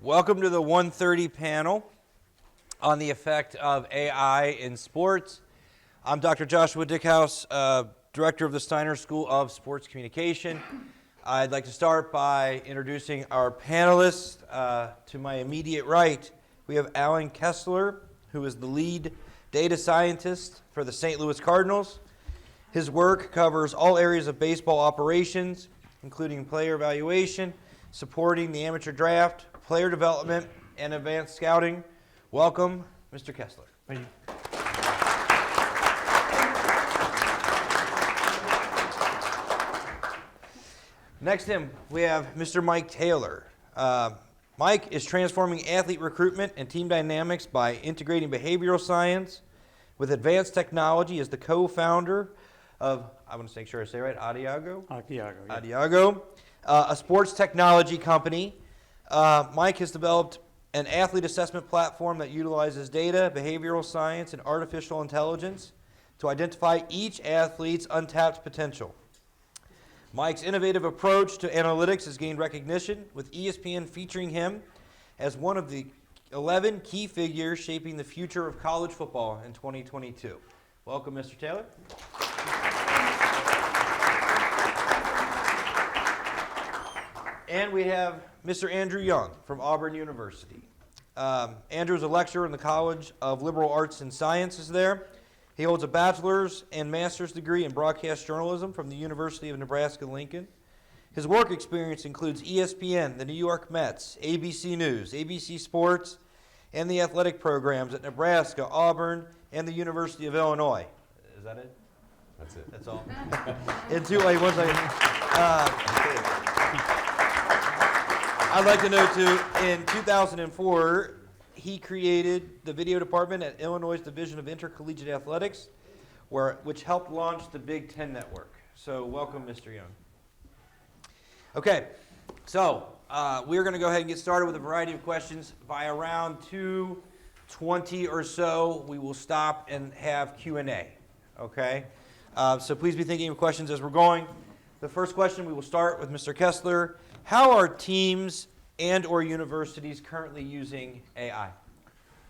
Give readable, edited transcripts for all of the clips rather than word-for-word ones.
Welcome to the 1:30 panel on the effect of AI in sports. I'm Dr. Joshua Dickhaus, Director of the Steiner School of Sports Communication. I'd like to start by introducing our panelists. To my immediate right, we have Alan Kessler, who is the lead data scientist for the St. Louis Cardinals. His work covers all areas of baseball operations, including player evaluation, supporting the amateur draft, player development, and advanced scouting. Welcome, Mr. Kessler. Thank you. Next to him, we have Mr. Mike Taylor. Mike is transforming athlete recruitment and team dynamics by integrating behavioral science with advanced technology as the co-founder of, I want to make sure I say it right, Adiago, a sports technology company. Mike has developed an athlete assessment platform that utilizes data, behavioral science, and artificial intelligence to identify each athlete's untapped potential. Mike's innovative approach to analytics has gained recognition, with ESPN featuring him as one of the 11 key figures shaping the future of college football in 2022. Welcome, Mr. Taylor. And we have Mr. Andrew Young from Auburn University. Andrew is a lecturer in the College of Liberal Arts and Sciences there. He holds a bachelor's and master's degree in broadcast journalism from the University of Nebraska-Lincoln. His work experience includes ESPN, the New York Mets, ABC News, ABC Sports, and the athletic programs at Nebraska, Auburn, and the University of Illinois. Is that it? That's it. That's all? I'd like to know, too, in 2004, he created the video department at Illinois' Division of Intercollegiate Athletics, which helped launch the Big Ten Network. So welcome, Mr. Young. Okay, so we're going to go ahead and get started with a variety of questions. By around 2:20 or so, we will stop and have Q&A, okay? So please be thinking of questions as we're going. The first question, we will start with Mr. Kessler. How are teams and or universities currently using AI?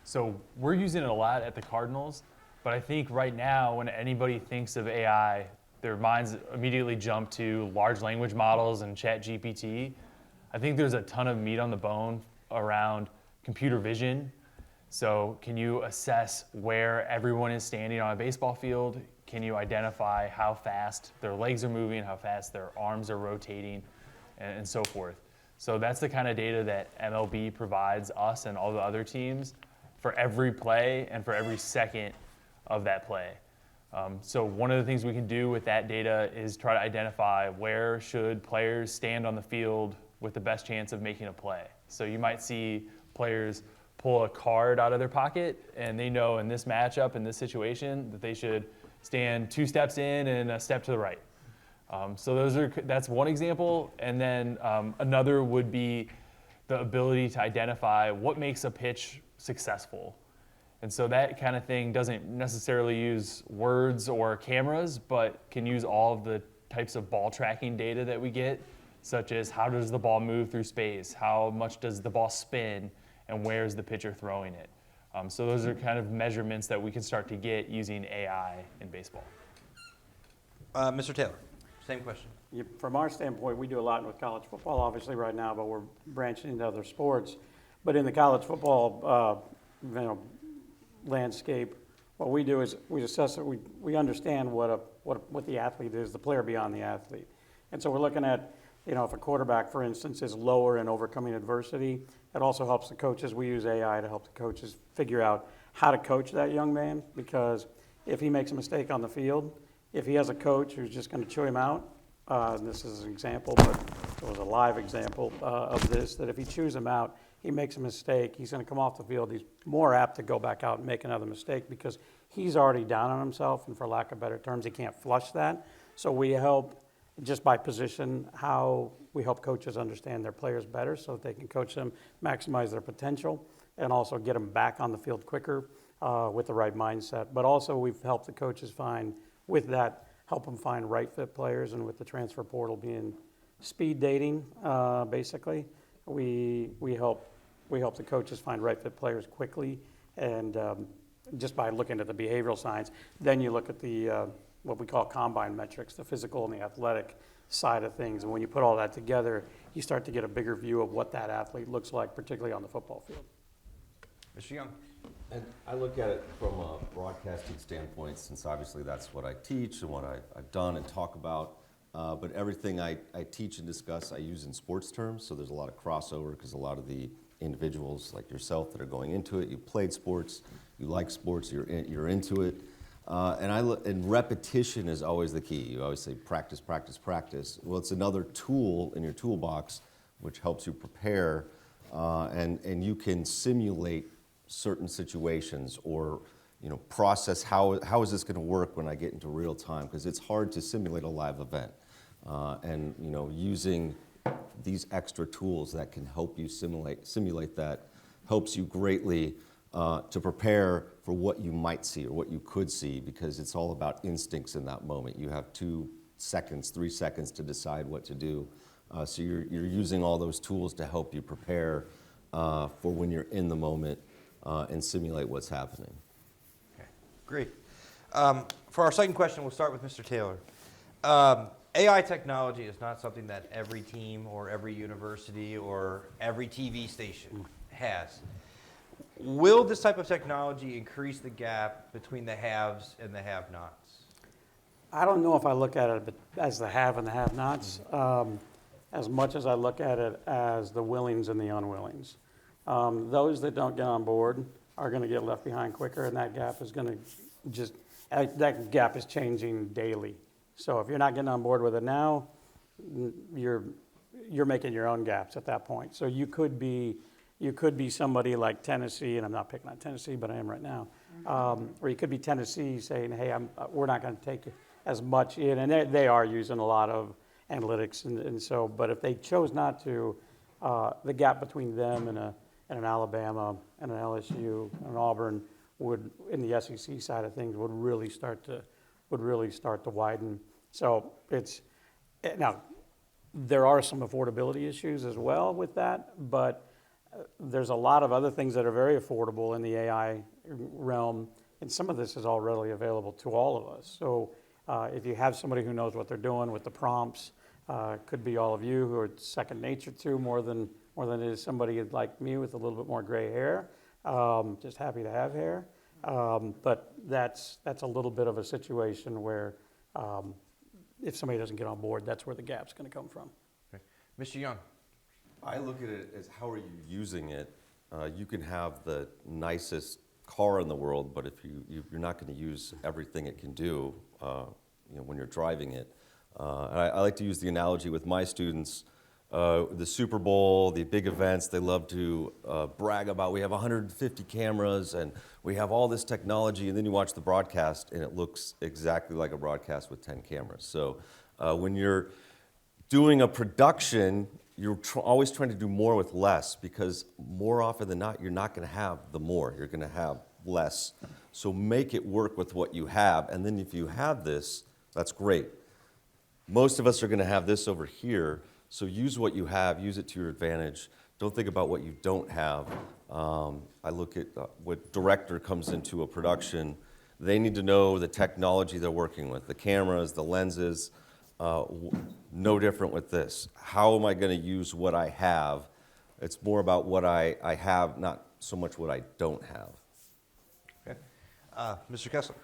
So we're using it a lot at the Cardinals, but I think right now when anybody thinks of AI, their minds immediately jump to large language models and ChatGPT. I think there's a ton of meat on the bone around computer vision. So can you assess where everyone is standing on a baseball field? Can you identify how fast their legs are moving, how fast their arms are rotating, and so forth? So that's the kind of data that MLB provides us and all the other teams for every play and for every second of that play. So one of the things we can do with that data is try to identify where should players stand on the field with the best chance of making a play. So you might see players pull a card out of their pocket, and they know in this matchup, in this situation, that they should stand 2 steps in and a step to the right. So that's one example, and then another would be the ability to identify what makes a pitch successful. And so that kind of thing doesn't necessarily use words or cameras, but can use all of the types of ball tracking data that we get, such as how does the ball move through space, how much does the ball spin, and where is the pitcher throwing it. So those are kind of measurements that we can start to get using AI in baseball. Mr. Taylor. Same question. From our standpoint, we do a lot with college football, obviously, right now, but we're branching into other sports. But in the college football landscape, what we do is we assess it. We understand what the athlete is, the player beyond the athlete. And so we're looking at, if a quarterback, for instance, is lower in overcoming adversity, it also helps the coaches. We use AI to help the coaches figure out how to coach that young man, because if he makes a mistake on the field, if he has a coach who's just going to chew him out, and this is an example, but it was a live example of this, that if he chews him out, he makes a mistake, he's going to come off the field, he's more apt to go back out and make another mistake because he's already down on himself, and for lack of better terms, he can't flush that. So we help, just by position, how we help coaches understand their players better so that they can coach them, maximize their potential, and also get them back on the field quicker with the right mindset. But also we've helped the coaches find, with that, help them find right fit players, and with the transfer portal being speed dating, basically, we help we help the coaches find right fit players quickly, and just by looking at the behavioral science. Then you look at the what we call combine metrics, the physical and the athletic side of things. And when you put all that together, you start to get a bigger view of what that athlete looks like, particularly on the football field. Mr. Young. And I look at it from a broadcasting standpoint, since obviously that's what I teach and what I've done and talk about. But everything I teach and discuss, I use in sports terms. So there's a lot of crossover because a lot of the individuals like yourself that are going into it, you played sports, you like sports, you're into it. And repetition is always the key. You always say practice, practice, practice. Well, it's another tool in your toolbox which helps you prepare, and you can simulate certain situations, or process how is this going to work when I get into real time, because it's hard to simulate a live event, and using these extra tools that can help you simulate that helps you greatly to prepare for what you might see or what you could see, because it's all about instincts in that moment. You have 2 seconds, 3 seconds to decide what to do, so you're using all those tools to help you prepare for when you're in the moment. And simulate what's happening. Okay, great. For our second question, we'll start with Mr. Taylor. AI technology is not something that every team or every university or every TV station has. Will this type of technology increase the gap between the haves and the have-nots? I don't know if I look at it as the have and the have-nots, as much as I look at it as the willings and the unwillings. Those that don't get on board are going to get left behind quicker, and that gap is going to that gap is changing daily. So if you're not getting on board with it now, you're making your own gaps at that point. So you could be somebody like Tennessee, and I'm not picking on Tennessee, but I am right now, or you could be Tennessee saying, hey, we're not going to take as much in, and they are using a lot of analytics, and so, but if they chose not to, the gap between them and an Alabama and an LSU and an Auburn would, in the SEC side of things, would really start to widen. So now there are some affordability issues as well with that, but there's a lot of other things that are very affordable in the AI realm, and some of this is all readily available to all of us. So if you have somebody who knows what they're doing with the prompts, could be all of you who are second nature to more than it is somebody like me with a little bit more gray hair. Just happy to have hair. But that's a little bit of a situation where if somebody doesn't get on board, that's where the gap's going to come from. Okay. Mr. Young. I look at it as, how are you using it? You can have the nicest car in the world, but if you're not going to use everything it can do, when you're driving it. I like to use the analogy with my students. The Super Bowl, the big events, they love to brag about, we have 150 cameras and we have all this technology, and then you watch the broadcast and it looks exactly like a broadcast with 10 cameras. So when you're doing a production, you're always trying to do more with less, because more often than not, you're not going to have the more, you're going to have less. So make it work with what you have, and then if you have this, that's great. Most of us are going to have this over here, so use what you have, use it to your advantage. Don't think about what you don't have. I look at what director comes into a production. They need to know the technology they're working with, the cameras, the lenses. No different with this. How am I going to use what I have? It's more about what I have, not so much what I don't have. Okay. Mr. Kessler.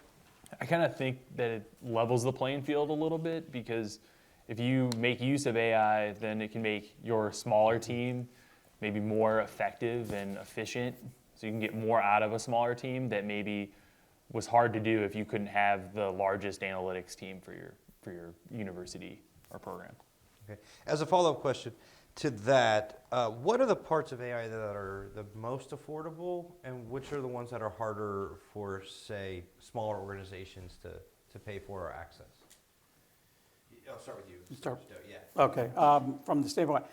I kind of think that it levels the playing field a little bit, because if you make use of AI, then it can make your smaller team maybe more effective and efficient. So you can get more out of a smaller team that maybe was hard to do if you couldn't have the largest analytics team for your university or program. Okay. As a follow-up question to that, what are the parts of AI that are the most affordable, and which are the ones that are harder for, say, smaller organizations to pay for or access? I'll start with you. Start. Yeah. Okay. From the standpoint,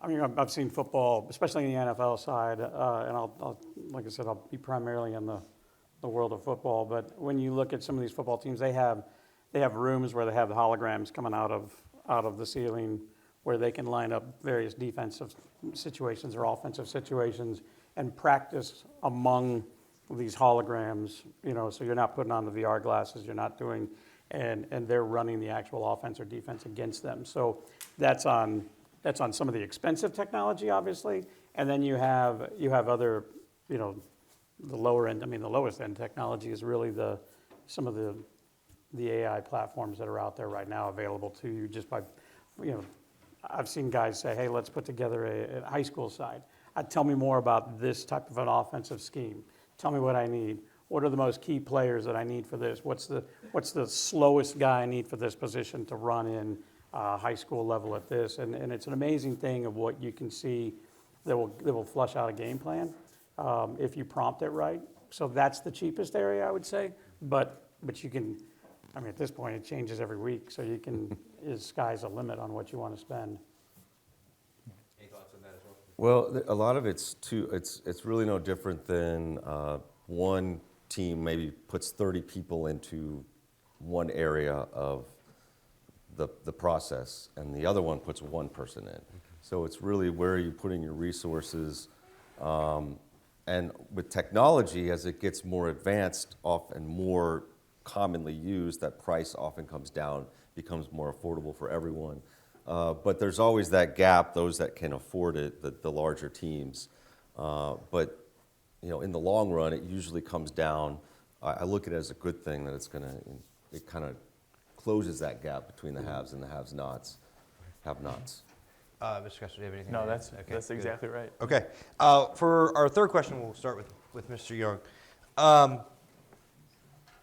I mean, I've seen football, especially in the NFL side, and I'll, like I said, I'll be primarily in the world of football. But when you look at some of these football teams, they have rooms where they have the holograms coming out of the ceiling, where they can line up various defensive situations or offensive situations, and practice among these holograms, so you're not putting on the VR glasses, you're not doing, and they're running the actual offense or defense against them. So that's on some of the expensive technology, obviously, and then you have other, the lower end. I mean, the lowest end technology is really some of the AI platforms that are out there right now available to you just by, I've seen guys say, hey, let's put together a high school side. Tell me more about this type of an offensive scheme. Tell me what I need. What are the most key players that I need for this? What's the slowest guy I need for this position to run in high school level at this? And it's an amazing thing of what you can see that will flush out a game plan if you prompt it right. So that's the cheapest area, I would say. But you can, I mean, at this point, it changes every week. So you can, sky's the limit on what you want to spend. Any thoughts on that as well? Well, a lot of it's really no different than one team maybe puts 30 people into one area of the process, and the other one puts one person in. So it's really where are you putting your resources, and with technology, as it gets more advanced and more commonly used, that price often comes down, becomes more affordable for everyone. But there's always that gap, those that can afford it, the larger teams. But in the long run, it usually comes down. I look at it as a good thing that it kind of closes that gap between the haves and the have-nots. Mr. Kessler, do you have anything? No, to add? that's Okay, that's good. exactly right. Okay. For our third question, we'll start with Mr. Young.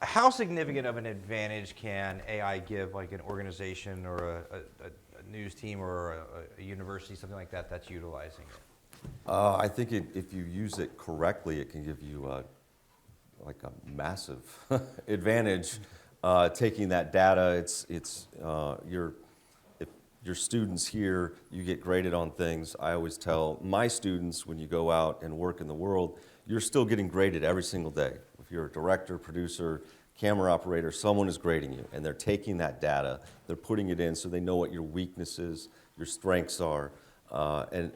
How significant of an advantage can AI give, like an organization or a news team or a university, something like that, that's utilizing it? I think if you use it correctly, it can give you like a massive advantage. Taking that data, if your students here, you get graded on things. I always tell my students, when you go out and work in the world, you're still getting graded every single day. If you're a director, producer, camera operator, someone is grading you, and they're taking that data, they're putting it in so they know what your weaknesses, your strengths are, and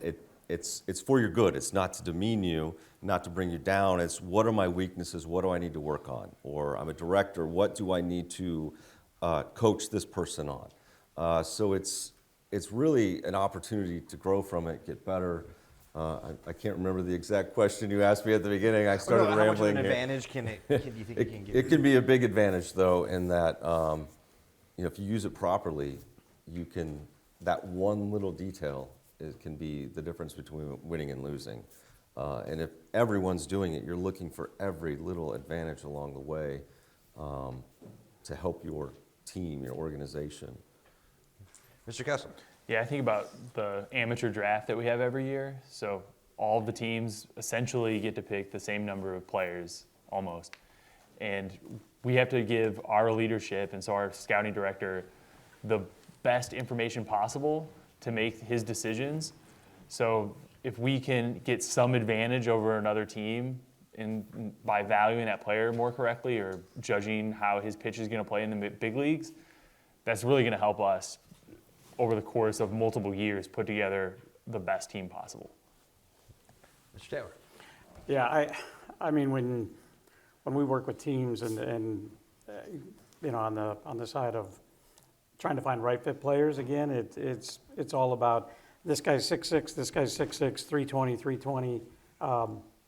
it's for your good. It's not to demean you, not to bring you down. It's what are my weaknesses? What do I need to work on? Or I'm a director. What do I need to coach this person on? So it's really an opportunity to grow from it, get better. I can't remember the exact question you asked me at the beginning. I started How much of rambling an here. advantage can you think it can give? It can be a big advantage, though, in that if you use it properly, that one little detail can be the difference between winning and losing. And if everyone's doing it, you're looking for every little advantage along the way to help your team, your organization. Mr. Kessler. Yeah, I think about the amateur draft that we have every year. So all of the teams essentially get to pick the same number of players, almost. And we have to give our leadership, and so our scouting director, the best information possible to make his decisions. So if we can get some advantage over another team by valuing that player more correctly or judging how his pitch is going to play in the big leagues, that's really going to help us over the course of multiple years put together the best team possible. Mr. Taylor. Yeah, I mean when we work with teams and on the side of trying to find right fit players, again, it's all about this guy's 6'6", this guy's 6'6", 320, 320.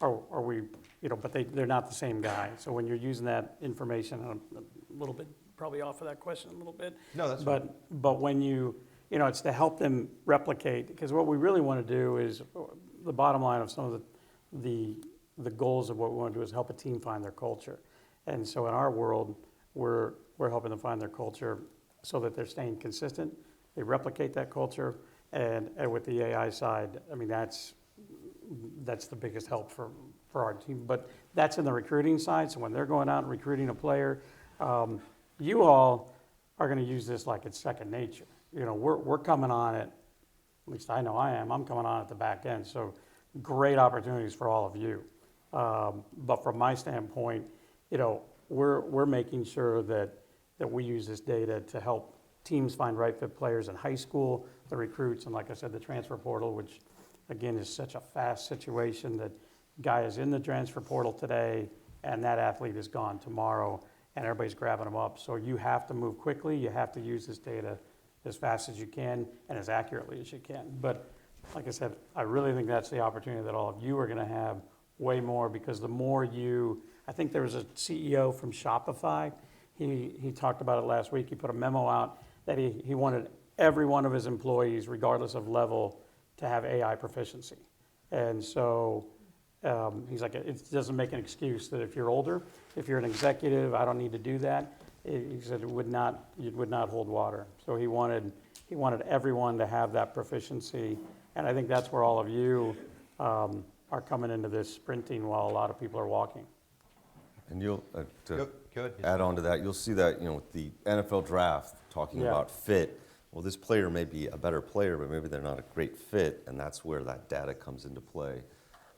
Are we, but they're not the same guy. So when you're using that information, I'm a little bit probably off of that question a little bit. No, that's fine. But when it's to help them replicate, because what we really want to do is the bottom line of some of the goals of what we want to do is help a team find their culture. And so in our world, we're helping them find their culture so that they're staying consistent. They replicate that culture, and with the AI side, I mean that's the biggest help for our team. But that's in the recruiting side. So when they're going out and recruiting a player, you all are going to use this like it's second nature. We're coming on it. At least I know I am. I'm coming on at the back end. So great opportunities for all of you. But from my standpoint, we're making sure that we use this data to help teams find right fit players in high school, the recruits, and like I said, the transfer portal, which again is such a fast situation that guy is in the transfer portal today, and that athlete is gone tomorrow, and everybody's grabbing them up. So you have to move quickly. You have to use this data as fast as you can and as accurately as you can. But like I said, I really think that's the opportunity that all of you are going to have way more, because the more you, I think there was a CEO from Shopify. He talked about it last week. He put a memo out that he wanted every one of his employees, regardless of level, to have AI proficiency. And so he's like, it doesn't make an excuse that if you're older, if you're an executive, I don't need to do that. He said it would not hold water. So he wanted everyone to have that proficiency. And I think that's where all of you are coming into this sprinting while a lot of people are walking. And you'll, to Go ahead. add on to that, you'll see that, with the NFL draft, talking Yeah. about fit. Well, this player may be a better player, but maybe they're not a great fit, and that's where that data comes into play.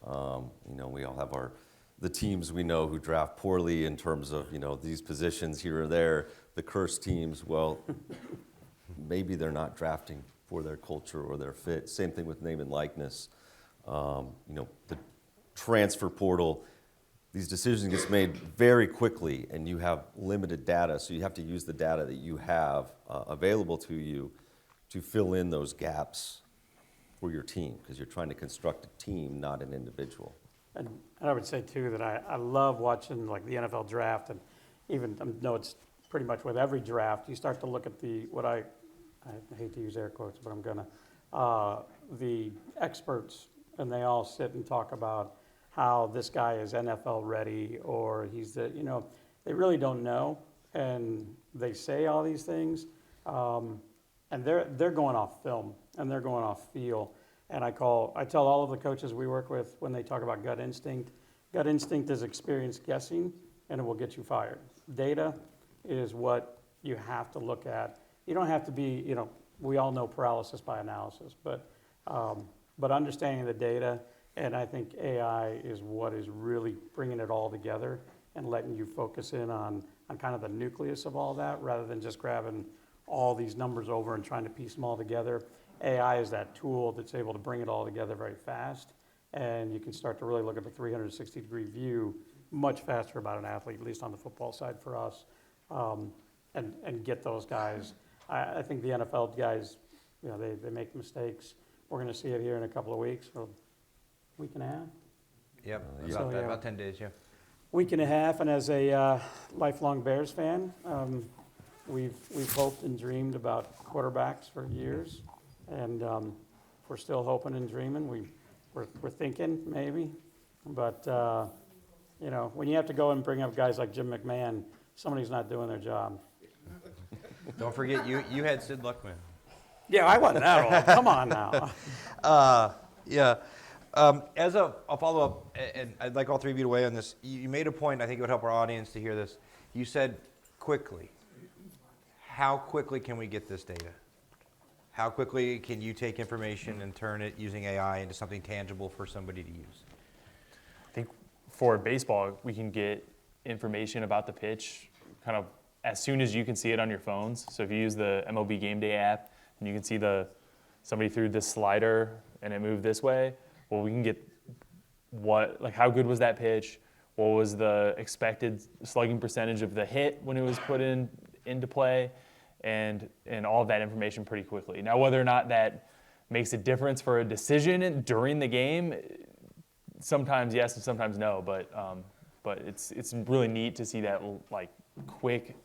We all have the teams we know who draft poorly in terms of, these positions here or there, the cursed teams. Well, maybe they're not drafting for their culture or their fit. Same thing with name and likeness. The transfer portal, these decisions get made very quickly, and you have limited data, so you have to use the data that you have available to you to fill in those gaps for your team, because you're trying to construct a team, not an individual. And I would say too that I love watching like the NFL draft, and even I know it's pretty much with every draft. You start to look at I hate to use air quotes, but I'm gonna the experts, and they all sit and talk about how this guy is NFL ready, or they really don't know, and they say all these things, and they're going off film and they're going off feel. And I tell all of the coaches we work with, when they talk about gut instinct is experienced guessing, and it will get you fired. Data is what you have to look at. You don't have to be, we all know paralysis by analysis, but understanding the data, and I think AI is what is really bringing it all together and letting you focus in on kind of the nucleus of all that, rather than just grabbing all these numbers over and trying to piece them all together. AI is that tool that's able to bring it all together very fast, and you can start to really look at the 360-degree view much faster about an athlete, at least on the football side for us, and get those guys. I think the NFL guys, they make mistakes. We're going to see it here in a couple of weeks, or a week and a half. Yep, So, yeah. about 10 days, yeah. Week and a half, and as a lifelong Bears fan, we've hoped and dreamed about quarterbacks for years, and we're still hoping and dreaming. We're thinking maybe, but when you have to go and bring up guys like Jim McMahon, somebody's not doing their job. Don't forget, you had Sid Luckman. Yeah, I wasn't that old. Come on now. Yeah. As a follow-up, and I'd like all three of you to weigh on this. You made a point, I think it would help our audience to hear this. You said quickly. How quickly can we get this data? How quickly can you take information and turn it using AI into something tangible for somebody to use? I think for baseball, we can get information about the pitch kind of as soon as you can see it on your phones. So if you use the MLB Game Day app and you can see somebody threw this slider and it moved this way, well, we can get how good was that pitch? What was the expected slugging percentage of the hit when it was put into play? And all of that information pretty quickly. Now, whether or not that makes a difference for a decision during the game, sometimes yes and sometimes no. But it's really neat to see that quick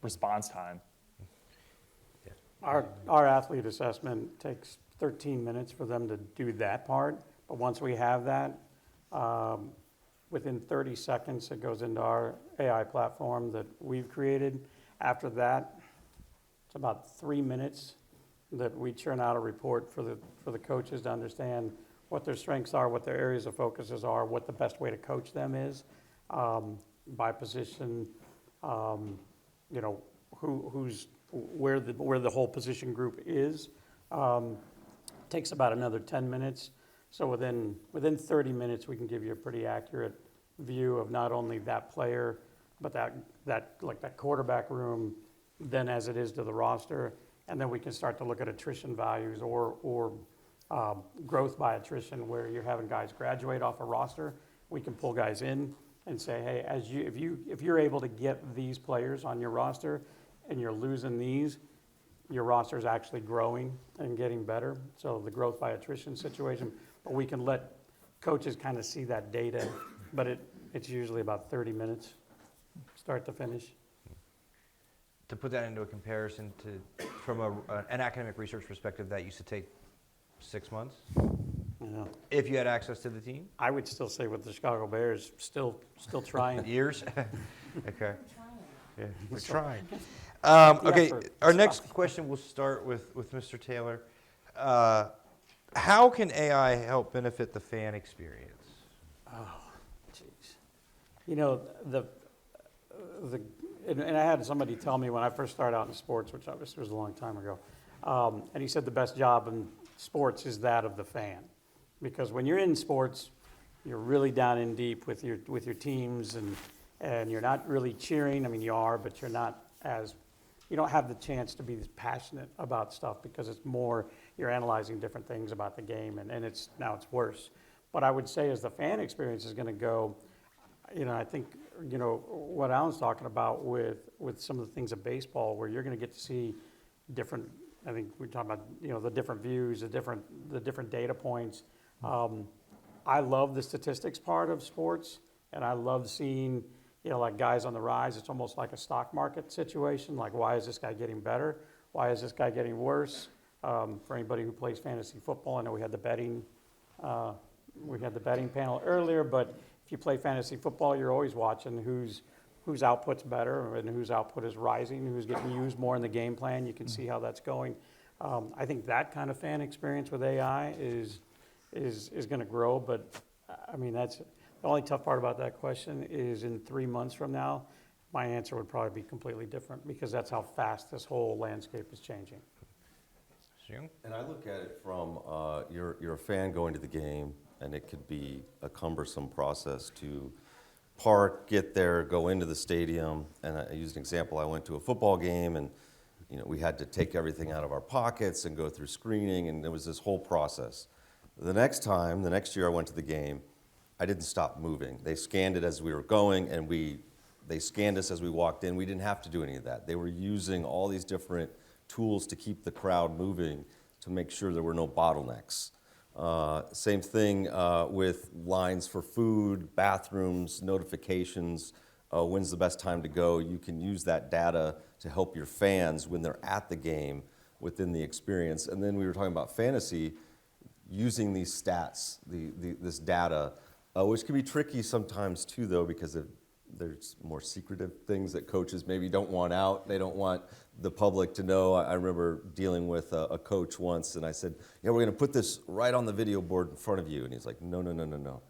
response time. Our athlete assessment takes 13 minutes for them to do that part, but once we have that, within 30 seconds it goes into our AI platform that we've created. After that, it's about 3 minutes that we churn out a report for the coaches to understand what their strengths are, what their areas of focuses are, what the best way to coach them is, by position, where the whole position group is. Takes about another 10 minutes. So within 30 minutes, we can give you a pretty accurate view of not only that player, but that quarterback room, then as it is to the roster, and then we can start to look at attrition values or growth by attrition, where you're having guys graduate off a roster. We can pull guys in and say, hey, if you're able to get these players on your roster and you're losing these, your roster is actually growing and getting better. So the growth by attrition situation, but we can let coaches kind of see that data, but it's usually about 30 minutes, start to finish. To put that into a comparison from an academic research perspective, that used to take 6 months You know, if you had access to the team. I would still say with the Chicago Bears, still trying. Years. Okay. Yeah, we're trying. The Okay, effort. our next question will start with Mr. Taylor. How can AI help benefit the fan experience? Jeez. You know, and I had somebody tell me when I first started out in sports, which obviously was a long time ago, and he said the best job in sports is that of the fan. Because when you're in sports, you're really down in deep with your teams, and you're not really cheering. I mean, you are, but you don't have the chance to be as passionate about stuff because it's more, you're analyzing different things about the game, and now it's worse. But I would say as the fan experience is going to go, I think, what Alan's talking about with some of the things of baseball, where you're going to get to see different, I think we're talking about, the different views, the different data points. I love the statistics part of sports, and I love seeing, like guys on the rise. It's almost like a stock market situation. Like, why is this guy getting better? Why is this guy getting worse? For anybody who plays fantasy football, I know we had the betting panel earlier, but if you play fantasy football, you're always watching whose output's better and whose output is rising, who's getting used more in the game plan. You can see how that's going. I think that kind of fan experience with AI is going to grow, but I mean, that's the only tough part about that question is in 3 months from now, my answer would probably be completely different because that's how fast this whole landscape is changing. And I look at it from you're a fan going to the game, and it could be a cumbersome process to park, get there, go into the stadium. And I used an example. I went to a football game, and we had to take everything out of our pockets and go through screening, and there was this whole process. The next year I went to the game, I didn't stop moving. They scanned it as we were going, and they scanned us as we walked in. We didn't have to do any of that. They were using all these different tools to keep the crowd moving to make sure there were no bottlenecks. Same thing with lines for food, bathrooms, notifications, when's the best time to go. You can use that data to help your fans when they're at the game within the experience. And then we were talking about fantasy, using these stats, this data, which can be tricky sometimes too, though, because there's more secretive things that coaches maybe don't want out. They don't want the public to know. I remember dealing with a coach once, and I said, we're going to put this right on the video board in front of you. And he's like, no.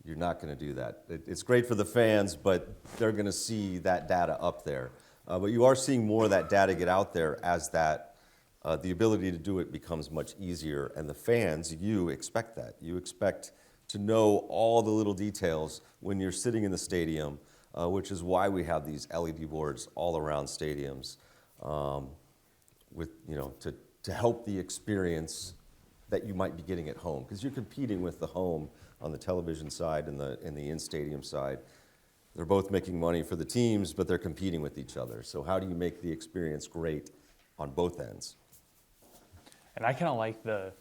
You're not going to do that. It's great for the fans, but they're going to see that data up there. But you are seeing more of that data get out there as the ability to do it becomes much easier. And the fans, you expect that. You expect to know all the little details when you're sitting in the stadium, which is why we have these LED boards all around stadiums, to help the experience that you might be getting at home, because you're competing with the home on the television side and the in-stadium side. They're both making money for the teams, but they're competing with each other. So how do you make the experience great on both ends? And I kind of like the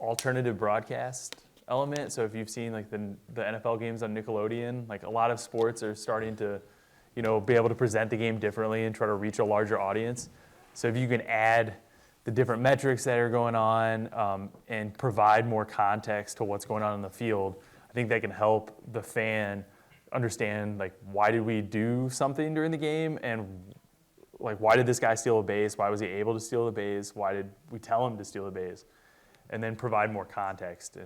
alternative broadcast element. So if you've seen like the NFL games on Nickelodeon, like a lot of sports are starting to, be able to present the game differently and try to reach a larger audience. So if you can add the different metrics that are going on and provide more context to what's going on in the field, I think that can help the fan understand, like, why did we do something during the game, and like, why did this guy steal a base? Why was he able to steal the base? Why did we tell him to steal the base? And then provide more context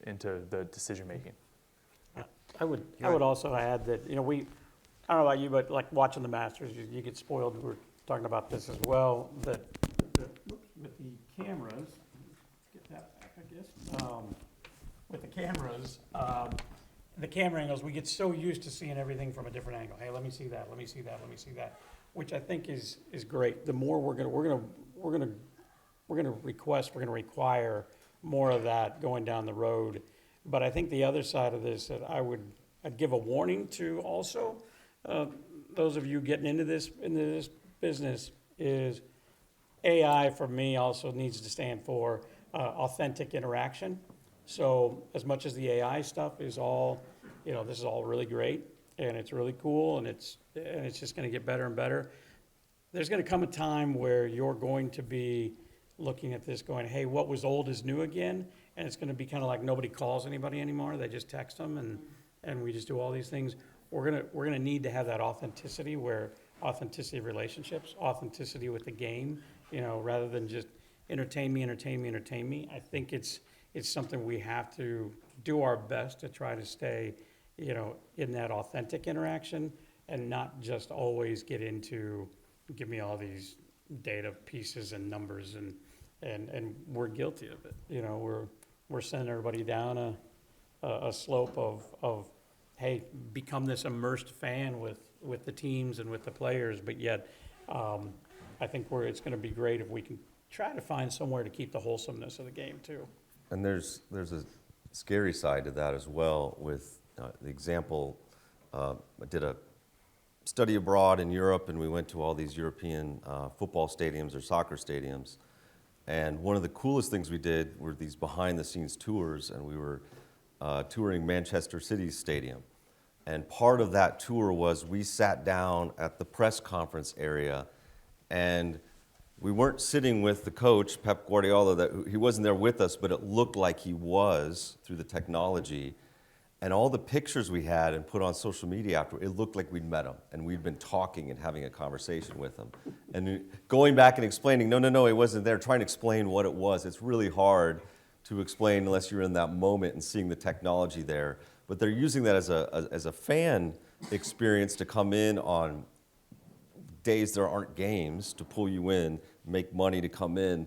into the decision making. I would also add that, I don't know about you, but like watching the Masters, you get spoiled. We were talking about this as well, that with the cameras, get that back, I guess. With the cameras, the camera angles, we get so used to seeing everything from a different angle. Hey, let me see that, let me see that, let me see that, which I think is great. The more we're gonna require more of that going down the road. But I think the other side of this that I'd give a warning to also, those of you getting into this business, is AI for me also needs to stand for authentic interaction. So as much as the AI stuff is all, this is all really great and it's really cool and it's just going to get better and better. There's going to come a time where you're going to be looking at this going, hey, what was old is new again. And it's going to be kind of like nobody calls anybody anymore. They just text them and we just do all these things. We're gonna need to have that authenticity authenticity of relationships, authenticity with the game, rather than just entertain me. I think it's something we have to do our best to try to stay, in that authentic interaction and not just always get into, give me all these data pieces and numbers and we're guilty of it. We're sending everybody down a slope of, hey, become this immersed fan with the teams and with the players, but yet I think it's going to be great if we can try to find somewhere to keep the wholesomeness of the game too. And there's a scary side to that as well with the example, I did a study abroad in Europe and we went to all these European football stadiums or soccer stadiums. And one of the coolest things we did were these behind the scenes tours, and we were touring Manchester City's stadium. And part of that tour was we sat down at the press conference area and we weren't sitting with the coach, Pep Guardiola, he wasn't there with us, but it looked like he was through the technology. And all the pictures we had and put on social media after, it looked like we'd met him and we'd been talking and having a conversation with him. And going back and explaining, no, he wasn't there, trying to explain what it was. It's really hard to explain unless you're in that moment and seeing the technology there. But they're using that as a fan experience to come in on days there aren't games to pull you in, make money to come in,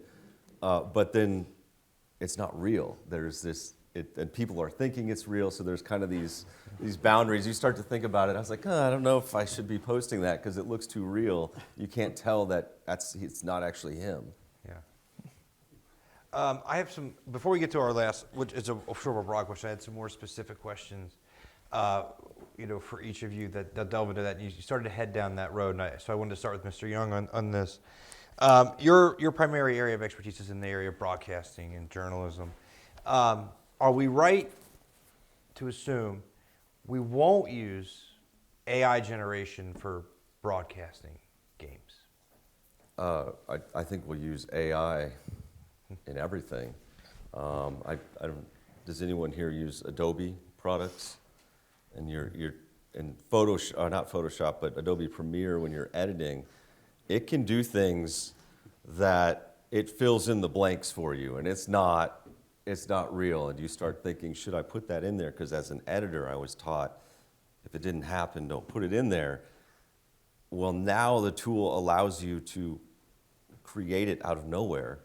but then it's not real. There's this, and people are thinking it's real, so there's kind of these boundaries. You start to think about it. I was like, I don't know if I should be posting that because it looks too real. You can't tell that it's not actually him. Yeah. I have some, before we get to our last, which is a sort of a broad question, I had some more specific questions, for each of you that delve into that. You started to head down that road, so I wanted to start with Mr. Young on this. Your primary area of expertise is in the area of broadcasting and journalism. Are we right to assume we won't use AI generation for broadcasting games? I think we'll use AI in everything. Does anyone here use Adobe products? And you're in Photoshop, not Photoshop, but Adobe Premiere when you're editing, it can do things that it fills in the blanks for you, and it's not real. And you start thinking, should I put that in there? Because as an editor, I was taught, if it didn't happen, don't put it in there. Well, now the tool allows you to create it out of nowhere.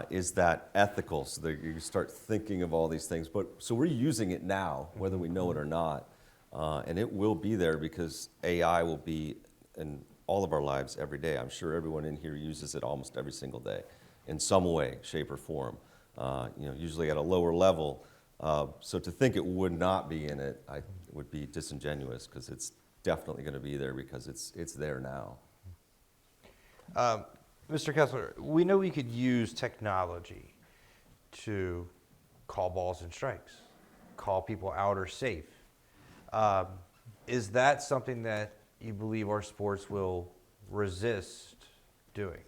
Is that ethical? So that you start thinking of all these things. So we're using it now, whether we know it or not. And it will be there because AI will be in all of our lives every day. I'm sure everyone in here uses it almost every single day in some way, shape, or form. Usually at a lower level. So to think it would not be in it, would be disingenuous because it's definitely going to be there because it's there now. Mr. Kessler, we know we could use technology to call balls and strikes, call people out or safe. Is that something that you believe our sports will resist doing?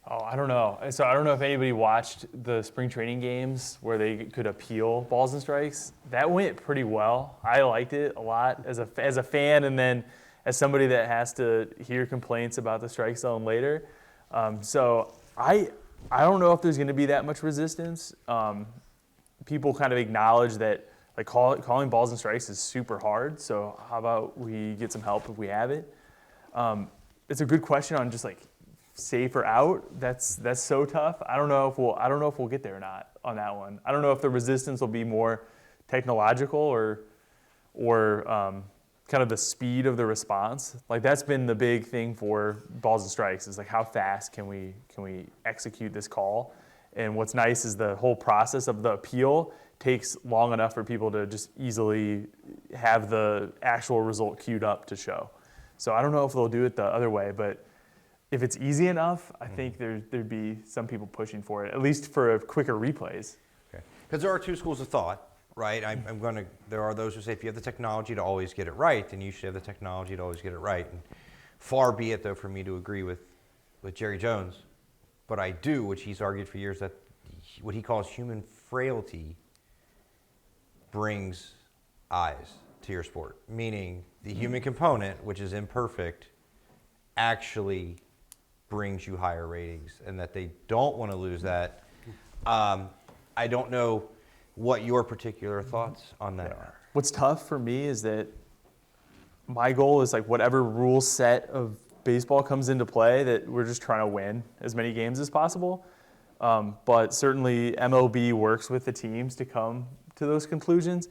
Oh, I don't know. So I don't know if anybody watched the spring training games where they could appeal balls and strikes. That went pretty well. I liked it a lot as a fan, and then as somebody that has to hear complaints about the strike zone later. So I don't know if there's going to be that much resistance. People kind of acknowledge that like calling balls and strikes is super hard. So how about we get some help if we have it? It's a good question on just like safe or out. That's so tough. I don't know if we'll get there or not on that one. I don't know if the resistance will be more technological or kind of the speed of the response. Like that's been the big thing for balls and strikes is like how fast can we execute this call? And what's nice is the whole process of the appeal takes long enough for people to just easily have the actual result queued up to show. So I don't know if they'll do it the other way, but if it's easy enough, I think there'd be some people pushing for it, at least for quicker replays. Because there are two schools of thought, right? There are those who say if you have the technology to always get it right, then you should have the technology to always get it right. And far be it, though, for me to agree with Jerry Jones, but I do, which he's argued for years, that what he calls human frailty brings eyes to your sport, meaning the human component, which is imperfect, actually brings you higher ratings, and that they don't want to lose that. I don't know what your particular thoughts on that are. What's tough for me is that my goal is like whatever rule set of baseball comes into play, that we're just trying to win as many games as possible. But certainly MLB works with the teams to come to those conclusions.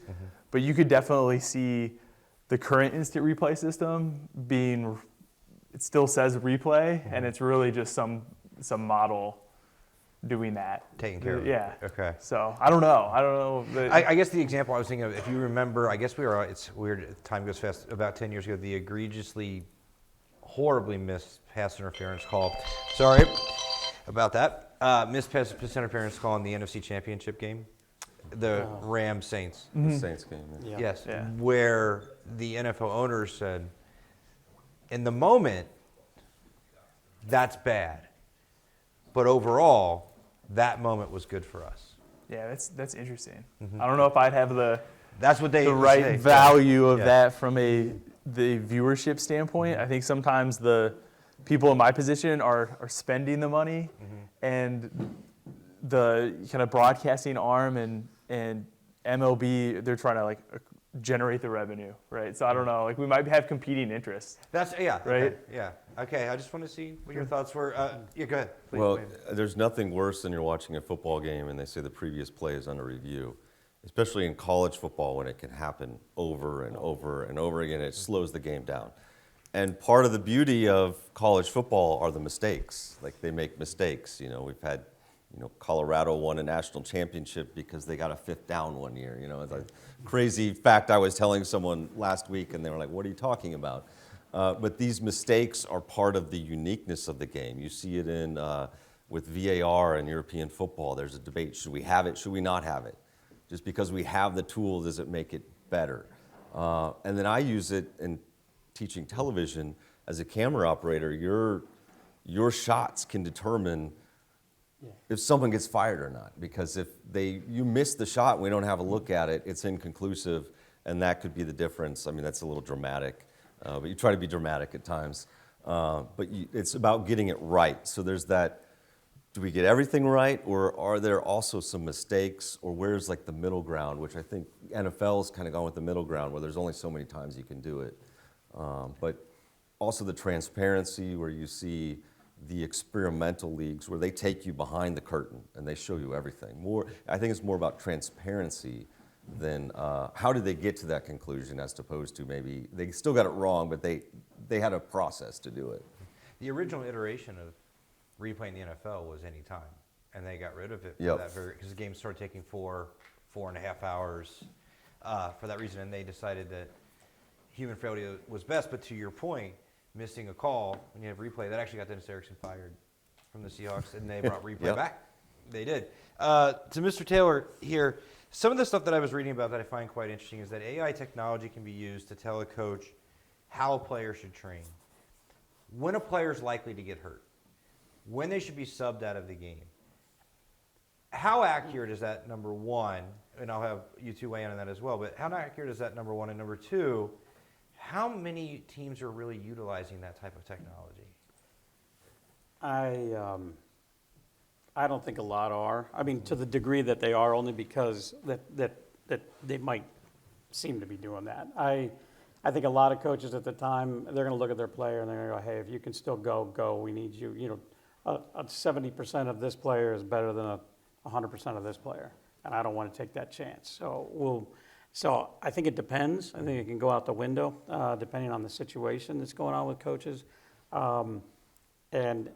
But you could definitely see the current instant replay system being, it still says replay, and it's really just some model doing that. Taking care of it. Yeah. Okay. So I don't know. I guess the example I was thinking of, if you remember, I guess it's weird, time goes fast, about 10 years ago, the egregiously, horribly missed pass interference call. Sorry about that. Missed pass interference call in the NFC Championship game. The Rams Saints. The Saints game. Yeah. Yes. Yeah. Where the NFL owners said, in the moment, that's bad. But overall, that moment was good for us. Yeah, that's interesting. I don't know if I'd have That's what they the right say. value of Yeah. that from the viewership standpoint. I think sometimes the people in my position are spending the money, and the kind of broadcasting arm and MLB, they're trying to like generate the revenue, right? So I don't know, like we might have competing interests. That's right. Right? Yeah. Okay. I just want to see what your thoughts were. Yeah. Go ahead. Please, Well, please. there's nothing worse than you're watching a football game and they say the previous play is under review, especially in college football when it can happen over and over and over again. It slows the game down. And part of the beauty of college football are the mistakes. Like they make mistakes. You know, we've had, Colorado won a national championship because they got a 5th down one year. It's a crazy fact I was telling someone last week, and they were like, "What are you talking about?" But these mistakes are part of the uniqueness of the game. You see it in with VAR in European football. There's a debate: should we have it? Should we not have it? Just because we have the tool, does it make it better? And then I use it in teaching television as a camera operator. Your shots can determine if someone gets fired or not, because if you miss the shot and we don't have a look at it, it's inconclusive, and that could be the difference. I mean, that's a little dramatic, but you try to be dramatic at times. But it's about getting it right. So there's that, do we get everything right, or are there also some mistakes, or where's like the middle ground, which I think NFL's kind of gone with the middle ground, where there's only so many times you can do it. But also the transparency, where you see the experimental leagues where they take you behind the curtain and they show you everything. I think it's more about transparency than how did they get to that conclusion, as opposed to maybe they still got it wrong, but they had a process to do it. The original iteration of replaying the NFL was any time, and they got rid of it for Yep. that because the game started taking 4.5 hours for that reason, and they decided that human frailty was best. But to your point, missing a call when you have replay, that actually got Dennis Erickson fired from the Seahawks, and they brought replay Yep. back. They did. To Mr. Taylor here, some of the stuff that I was reading about that I find quite interesting is that AI technology can be used to tell a coach how a player should train, when a player is likely to get hurt, when they should be subbed out of the game. How accurate is that, number one? And I'll have you two weigh in on that as well, but how accurate is that, number one? And number two, how many teams are really utilizing that type of technology? I don't think a lot are. I mean, to the degree that they are, only because that they might seem to be doing that. I think a lot of coaches at the time, they're going to look at their player and they're going to go, hey, if you can still go, we need you. 70% of this player is better than 100% of this player, and I don't want to take that chance. So I think it depends. I think it can go out the window depending on the situation that's going on with coaches. And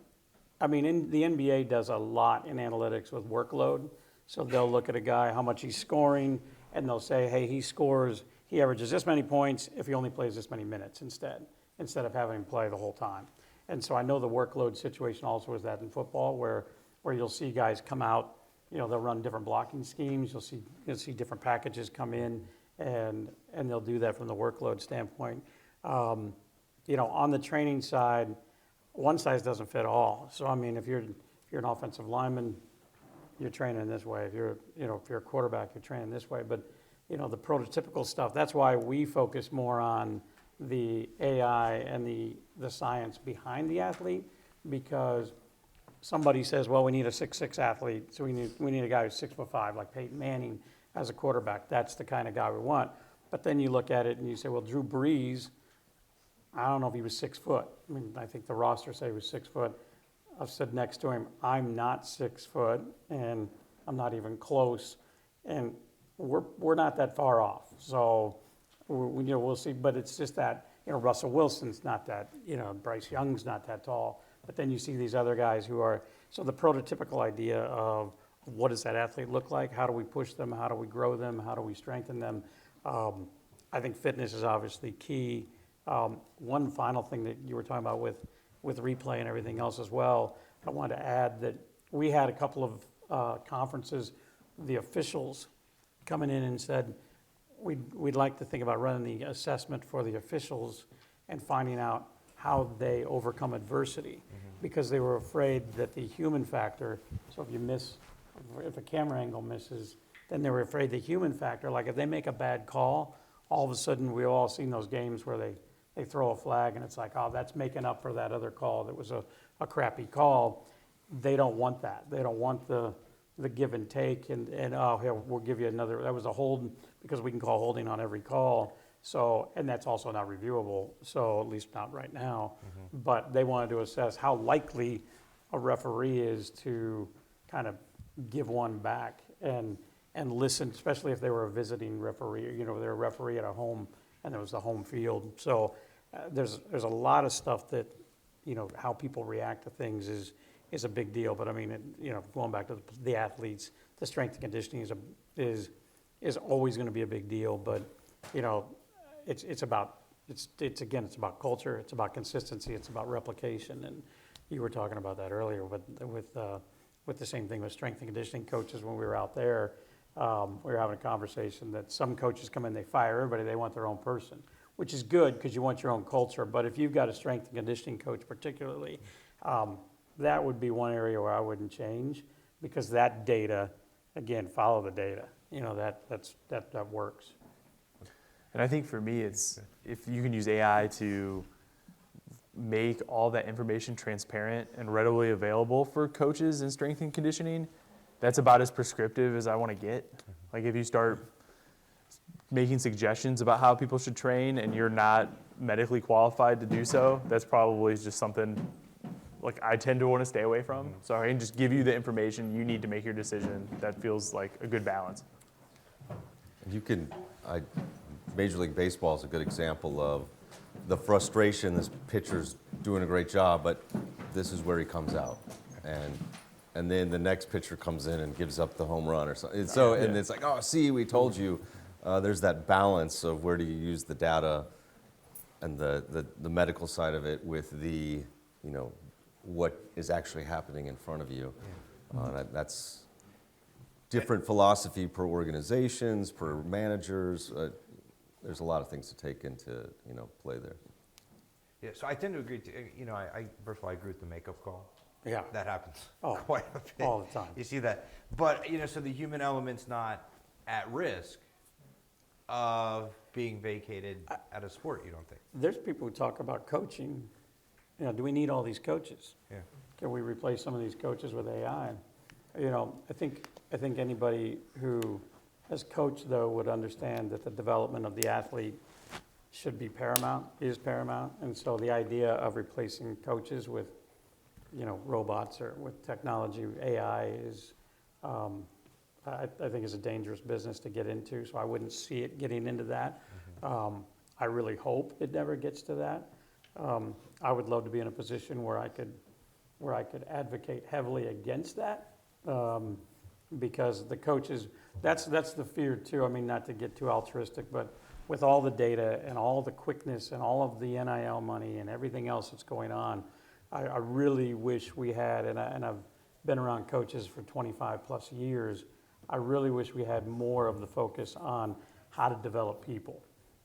I mean, the NBA does a lot in analytics with workload. So they'll look at a guy, how much he's scoring, and they'll say, hey, he averages this many points if he only plays this many minutes instead of having him play the whole time. And so I know the workload situation also is that in football where you'll see guys come out, they'll run different blocking schemes. You'll see different packages come in, and they'll do that from the workload standpoint. On the training side, one size doesn't fit all. So I mean, if you're an offensive lineman, you're training this way. If you're a quarterback, you're training this way. But the prototypical stuff. That's why we focus more on the AI and the science behind the athlete, because somebody says, well, we need a 6'6" athlete, so we need a guy who's 6'5", like Peyton Manning as a quarterback. That's the kind of guy we want. But then you look at it and you say, well, Drew Brees, I don't know if he was 6 foot. I mean, I think the roster say he was 6 foot. I've said next to him, I'm not 6 foot, and I'm not even close, and we're not that far off. So we'll see. But it's just that Russell Wilson's not that. Bryce Young's not that tall. But then you see these other guys who are. So the prototypical idea of what does that athlete look like? How do we push them? How do we grow them? How do we strengthen them? I think fitness is obviously key. One final thing that you were talking about with replay and everything else as well, I wanted to add that we had a couple of conferences, the officials coming in and said, we'd like to think about running the assessment for the officials and finding out how they overcome adversity, because they were afraid that the human factor, so if a camera angle misses, then they were afraid the human factor, like if they make a bad call, all of a sudden we've all seen those games where they throw a flag and it's like, oh, that's making up for that other call that was a crappy call. They don't want that. They don't want the give and take and oh, here, we'll give you another, that was a hold, because we can call holding on every call. So, and that's also not reviewable, so at least not right now. But they wanted to assess how likely a referee is to kind of give one back and listen, especially if they were a visiting referee, they're a referee at a home and there was the home field. So there's a lot of stuff that, how people react to things is a big deal. But I mean, going back to the athletes, the strength and conditioning is always going to be a big deal. But it's about culture, it's about consistency, it's about replication, and you were talking about that earlier with the same thing with strength and conditioning coaches. When we were out there, we were having a conversation that some coaches come in, they fire everybody, they want their own person, which is good because you want your own culture. But if you've got a strength and conditioning coach particularly, that would be one area where I wouldn't change, because that data, again, follow the data. That works. And I think for me, it's if you can use AI to make all that information transparent and readily available for coaches in strength and conditioning, that's about as prescriptive as I want to get. Like if you start making suggestions about how people should train and you're not medically qualified to do so, that's probably just something like I tend to want to stay away from. So I can just give you the information you need to make your decision. That feels like a good balance. Major League Baseball is a good example of the frustration. This pitcher's doing a great job, but this is where he comes out, and then the next pitcher comes in and gives up the home run or something. And it's like, oh, see, we told you. There's that balance of where do you use the data and the medical side of it with the what is actually happening in front of you. That's different philosophy per organizations, per managers. There's a lot of things to take into play there. Yeah, so I tend to agree. First of all, I agree with the makeup call. Yeah. That happens Oh, quite a bit. all the time. You see that. But, so the human element's not at risk of being vacated at a sport, you don't think? There's people who talk about coaching. Do we need all these coaches? Yeah. Can we replace some of these coaches with AI? I think anybody who has coached, though, would understand that the development of the athlete should be paramount, is paramount. And so the idea of replacing coaches with, robots or with technology, AI is, I think is a dangerous business to get into. So I wouldn't see it getting into that. I really hope it never gets to that. I would love to be in a position where where I could advocate heavily against that, because the coaches, that's the fear too. I mean, not to get too altruistic, but with all the data and all the quickness and all of the NIL money and everything else that's going on, I really wish we had, and I've been around coaches for 25 plus years, I really wish we had more of the focus on how to develop people.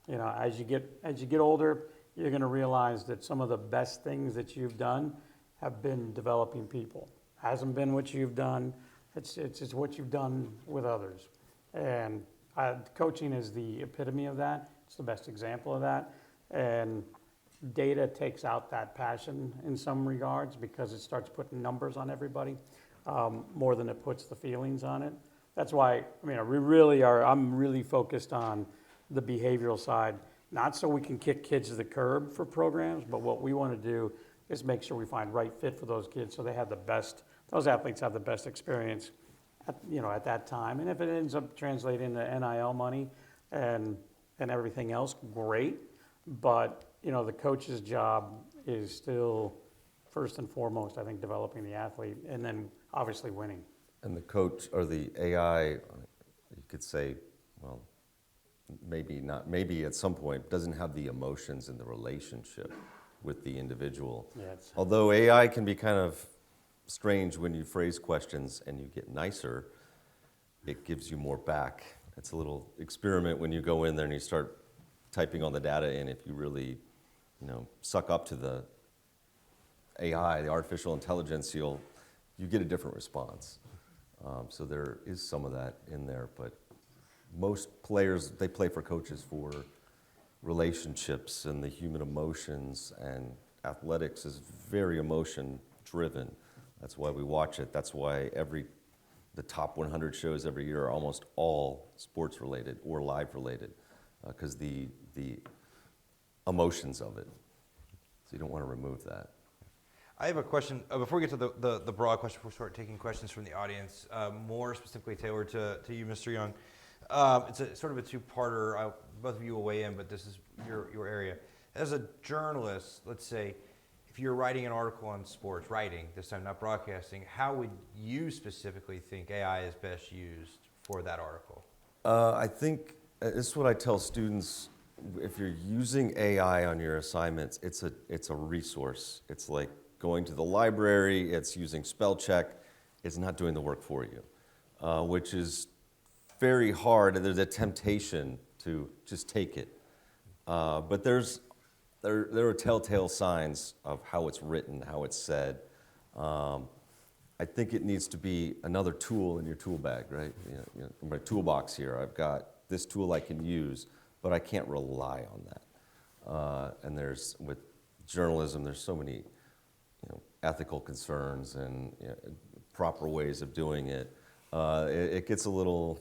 You know, as you get older, you're going to realize that some of the best things that you've done have been developing people. Hasn't been what you've done, it's what you've done with others. And coaching is the epitome of that. It's the best example of that. And data takes out that passion in some regards because it starts putting numbers on everybody more than it puts the feelings on it. That's why, I mean, I'm really focused on the behavioral side, not so we can kick kids to the curb for programs, but what we want to do is make sure we find right fit for those kids so those athletes have the best experience at that time. And if it ends up translating to NIL money and everything else, great. But, the coach's job is still first and foremost, I think, developing the athlete and then obviously winning. And the coach or the AI, you could say, well, maybe not, maybe at some point doesn't have the emotions and the relationship with the individual. Yeah, although AI can be kind of strange when you phrase questions and you get nicer, it gives you more back. It's a little experiment when you go in there and you start typing on the data in. If you really, suck up to the AI, the artificial intelligence, you get a different response. So there is some of that in there, but most players, they play for coaches for relationships and the human emotions, and athletics is very emotion driven. That's why we watch it. That's why the top 100 shows every year are almost all sports related or live related, because the emotions of it. So you don't want to remove that. I have a question, before we get to the broad question, before we start taking questions from the audience, more specifically tailored to you, Mr. Young. It's a sort of a two-parter. Both of you will weigh in, but this is your area. As a journalist, let's say, if you're writing an article on sports, writing, this time not broadcasting, how would you specifically think AI is best used for that article? I think this is what I tell students. If you're using AI on your assignments, it's a resource. It's like going to the library, it's using spell check, it's not doing the work for you, which is very hard, and there's a temptation to just take it. But there are telltale signs of how it's written, how it's said. I think it needs to be another tool in your tool bag, right? In my toolbox here, I've got this tool I can use, but I can't rely on that. And with journalism, there's so many ethical concerns and proper ways of doing it. It gets a little,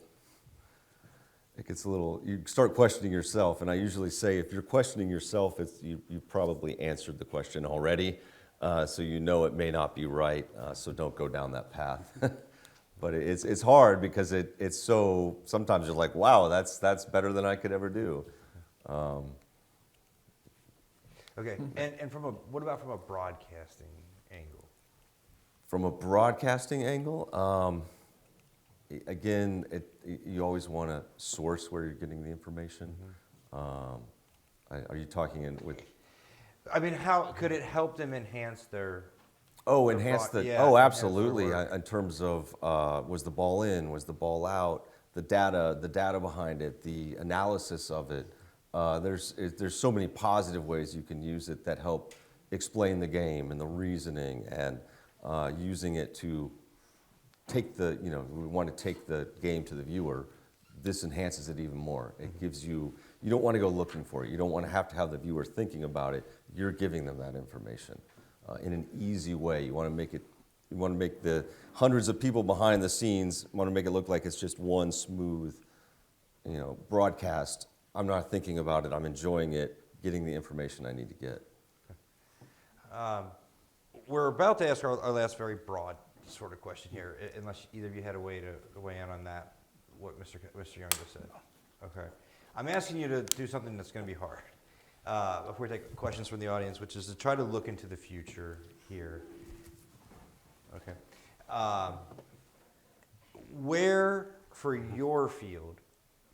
you start questioning yourself, and I usually say if you're questioning yourself, you probably answered the question already, so it may not be right, so don't go down that path. But it's hard because it's so, sometimes you're like, wow, that's better than I could ever do. Okay, and what about from a broadcasting angle? From a broadcasting angle, again, you always want to source where you're getting the information. Mm-hmm. Are you talking with? I mean, how could it help them enhance their? Absolutely. In terms of was the ball in, was the ball out, the data behind it, the analysis of it. There's so many positive ways you can use it that help explain the game and the reasoning, and using it to take we want to take the game to the viewer. This enhances it even more. It gives you don't want to go looking for it. You don't want to have the viewer thinking about it. You're giving them that information in an easy way. You want to make the hundreds of people behind the scenes, want to make it look like it's just one smooth, broadcast. I'm not thinking about it. I'm enjoying it, getting the information I need to get. We're about to ask our last very broad sort of question here, unless either of you had a way to weigh in on that, what Mr. Young just said. Okay. I'm asking you to do something that's going to be hard before we take questions from the audience, which is to try to look into the future here. Where, for your field,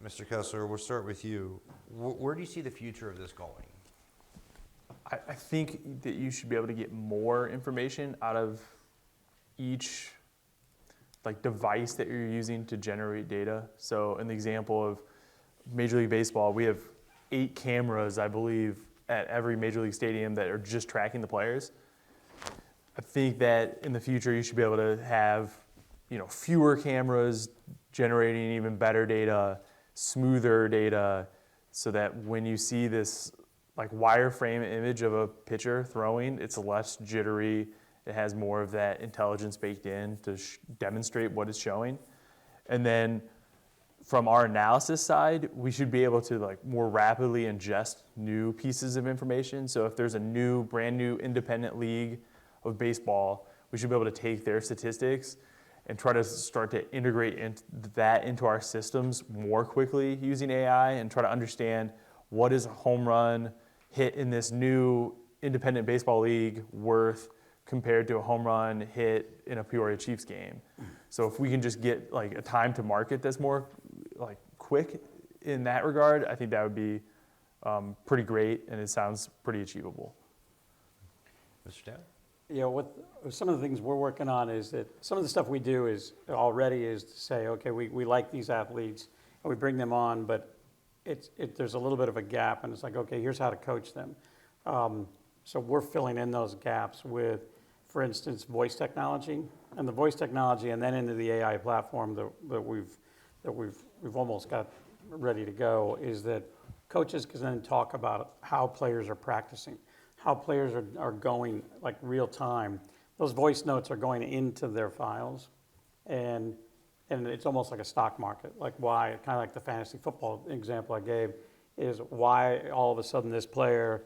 Mr. Kessler, we'll start with you. Where do you see the future of this going? I think that you should be able to get more information out of each device that you're using to generate data. So in the example of Major League Baseball, we have 8 cameras, I believe, at every Major League stadium that are just tracking the players. I think that in the future you should be able to have, fewer cameras generating even better data, smoother data, so that when you see this wireframe image of a pitcher throwing, it's less jittery. It has more of that intelligence baked in to demonstrate what it's showing. And then from our analysis side, we should be able to more rapidly ingest new pieces of information. So if there's a brand new independent league of baseball, we should be able to take their statistics and try to start to integrate that into our systems more quickly using AI and try to understand what is a home run hit in this new independent baseball league worth compared to a home run hit in a Peoria Chiefs game. So if we can just get a time to market that's more quick in that regard, I think that would be pretty great, and it sounds pretty achievable. Mr. Steiner? What some of the things we're working on is that some of the stuff we do is to say, okay, we like these athletes and we bring them on, but there's a little bit of a gap, and it's okay, here's how to coach them. So we're filling in those gaps with, for instance, voice technology, and the voice technology, and then into the AI platform that we've almost got ready to go, is that coaches can then talk about how players are practicing, how players are going real time. Those voice notes are going into their files, and it's almost like a stock market. Why, kind of like the fantasy football example I gave, is why all of a sudden this player,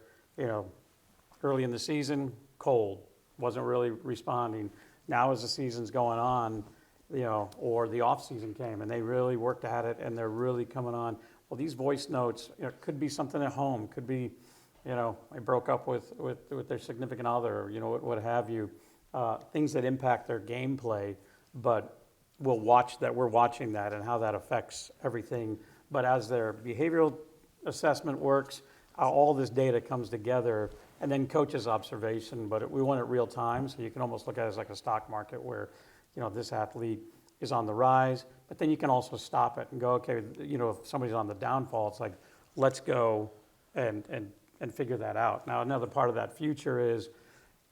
early in the season, cold, wasn't really responding. Now as the season's going on, or the off season came and they really worked at it and they're really coming on. Well, these voice notes, could be something at home, could be, I broke up with their significant other, what have you, things that impact their gameplay, but we're watching that and how that affects everything. But as their behavioral assessment works, all this data comes together, and then coaches' observation, but we want it real time, so you can almost look at it as like a stock market where, this athlete is on the rise, but then you can also stop it and go, okay, if somebody's on the downfall, it's let's go and figure that out. Now, another part of that future is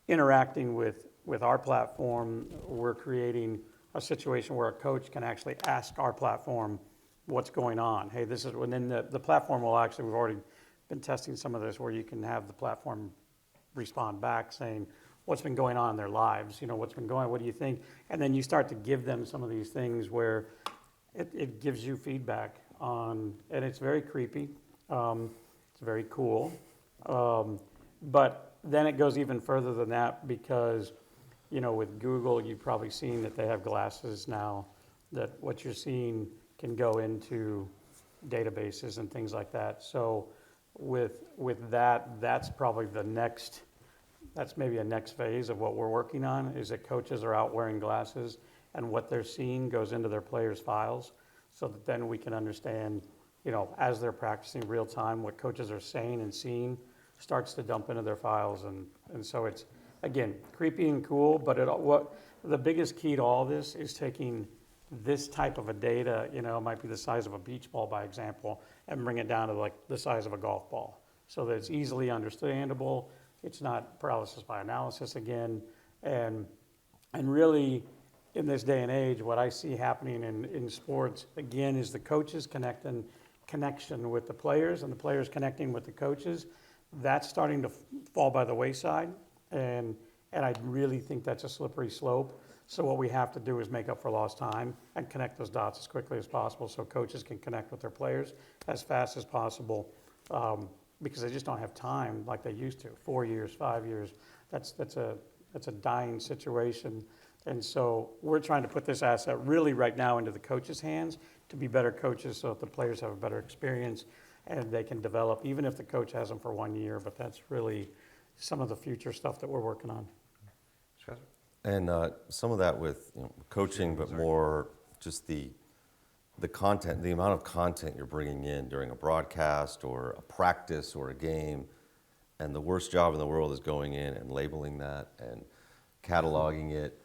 interacting with our platform. We're creating a situation where a coach can actually ask our platform what's going on. Hey, this is, and then the platform will actually, we've already been testing some of this where you can have the platform respond back saying what's been going on in their lives, what's been going on, what do you think? And then you start to give them some of these things where it gives you feedback on, and it's very creepy, it's very cool, but then it goes even further than that because, with Google, you've probably seen that they have glasses now that what you're seeing can go into databases and things like that. So with that, that's probably that's maybe a next phase of what we're working on, is that coaches are out wearing glasses and what they're seeing goes into their players' files so that then we can understand, as they're practicing real time, what coaches are saying and seeing starts to dump into their files. And so it's, again, creepy and cool, but what the biggest key to all this is taking this type of a data, it might be the size of a beach ball, by example, and bring it down to the size of a golf ball so that it's easily understandable. It's not paralysis by analysis again. And really, in this day and age, what I see happening in sports, again, is the coaches connection with the players and the players connecting with the coaches. That's starting to fall by the wayside. And I really think that's a slippery slope. So what we have to do is make up for lost time and connect those dots as quickly as possible so coaches can connect with their players as fast as possible, because they just don't have time like they used to. 4 years, 5 years, that's a dying situation. And so we're trying to put this asset really right now into the coaches' hands to be better coaches so that the players have a better experience and they can develop, even if the coach has them for 1 year. But that's really some of the future stuff that we're working on. And some of that with coaching, but more just the content, the amount of content you're bringing in during a broadcast or a practice or a game. And the worst job in the world is going in and labeling that and cataloging it.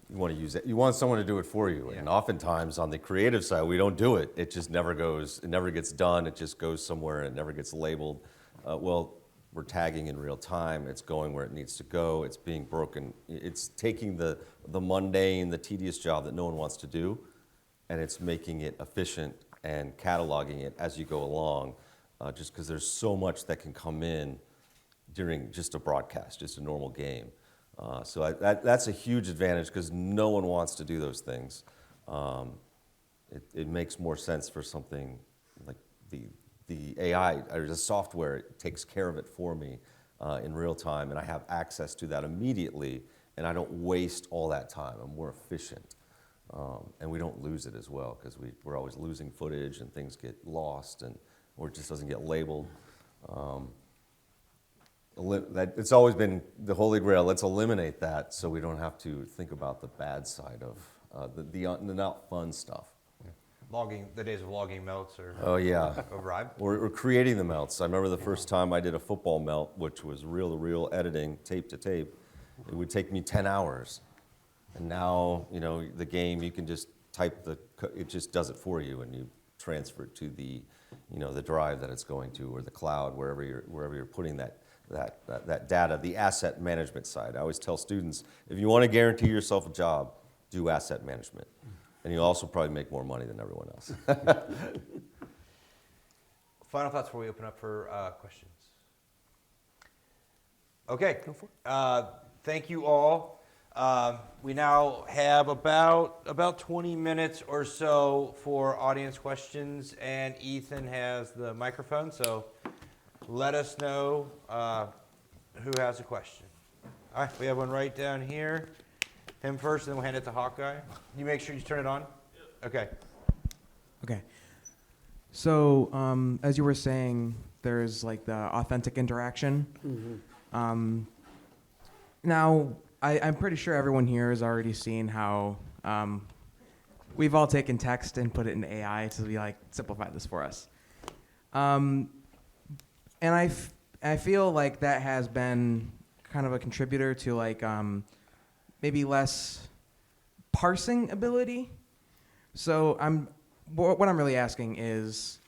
You want to use it. You want someone to do it for you. And oftentimes on the creative side, we don't do it. It just never goes. It never gets done. It just goes somewhere and it never gets labeled. Well, we're tagging in real time. It's going where it needs to go. It's being broken. It's taking the mundane, the tedious job that no one wants to do, and it's making it efficient and cataloging it as you go along, just because there's so much that can come in during just a broadcast, just a normal game. So that's a huge advantage because no one wants to do those things. It makes more sense for something like the AI or the software. It takes care of it for me in real time, and I have access to that immediately, and I don't waste all that time. I'm more efficient. And we don't lose it as well because we're always losing footage and things get lost or it just doesn't get labeled. It's always been the holy grail. Let's eliminate that so we don't have to think about the bad side of the not fun stuff. Logging, the days of logging melts are Oh yeah, arrived. we're creating the melts. I remember the first time I did a football melt, which was reel-to-reel editing, tape to tape. It would take me 10 hours. And now, the game, you can just type it just does it for you, and you transfer it to the drive that it's going to, or the cloud, wherever you're putting that data, the asset management side. I always tell students, if you want to guarantee yourself a job, do asset management, and you'll also probably make more money than everyone else. Final thoughts before we open up for questions. Okay. Go for it. Thank you all. We now have about 20 minutes or so for audience questions, and Ethan has the microphone, so let us know who has a question. All right, we have one right down here. Him first, and then we'll hand it to Hawkeye. You make sure you turn it on? Okay. Okay. So, as you were saying, there's like the authentic interaction. Mm-hmm. Now, I'm pretty sure everyone here has already seen how we've all taken text and put it in AI to be like, simplify this for us. And I feel like that has been kind of a contributor to like maybe less parsing ability. So what I'm really asking is,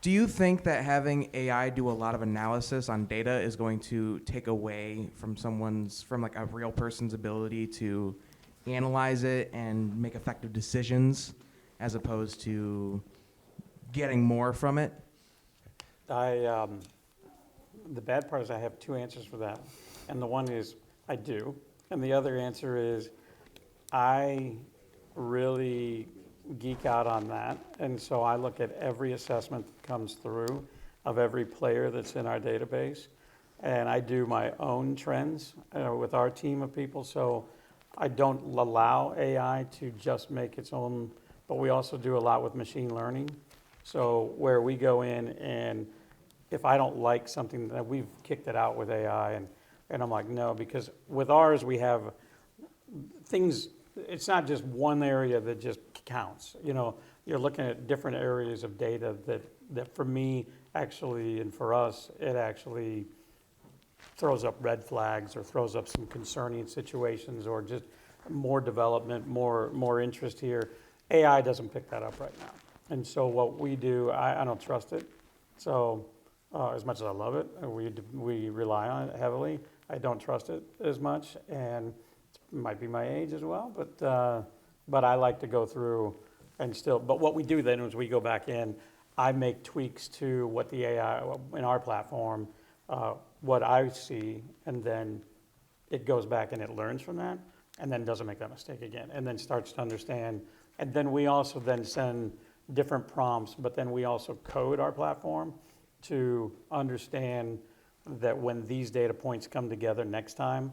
do you think that having AI do a lot of analysis on data is going to take away from like a real person's ability to analyze it and make effective decisions as opposed to getting more from it? The bad part is I have two answers for that. And the one is I do. And the other answer is I really geek out on that. And so I look at every assessment that comes through of every player that's in our database. And I do my own trends with our team of people. So I don't allow AI to just make its own, but we also do a lot with machine learning. So where we go in and if I don't like something, that we've kicked it out with AI, and I'm like, no, because with ours we have things, it's not just one area that just counts. You're looking at different areas of data that for me actually, and for us, it actually throws up red flags or throws up some concerning situations or just more development, more interest here. AI doesn't pick that up right now. And so what we do, I don't trust it. So as much as I love it, we rely on it heavily. I don't trust it as much, and it might be my age as well, but I like to go through and still, but what we do then is we go back in, I make tweaks to what the AI in our platform, what I see, and then it goes back and it learns from that, and then doesn't make that mistake again, and then starts to understand. And then we also then send different prompts, but then we also code our platform to understand that when these data points come together next time,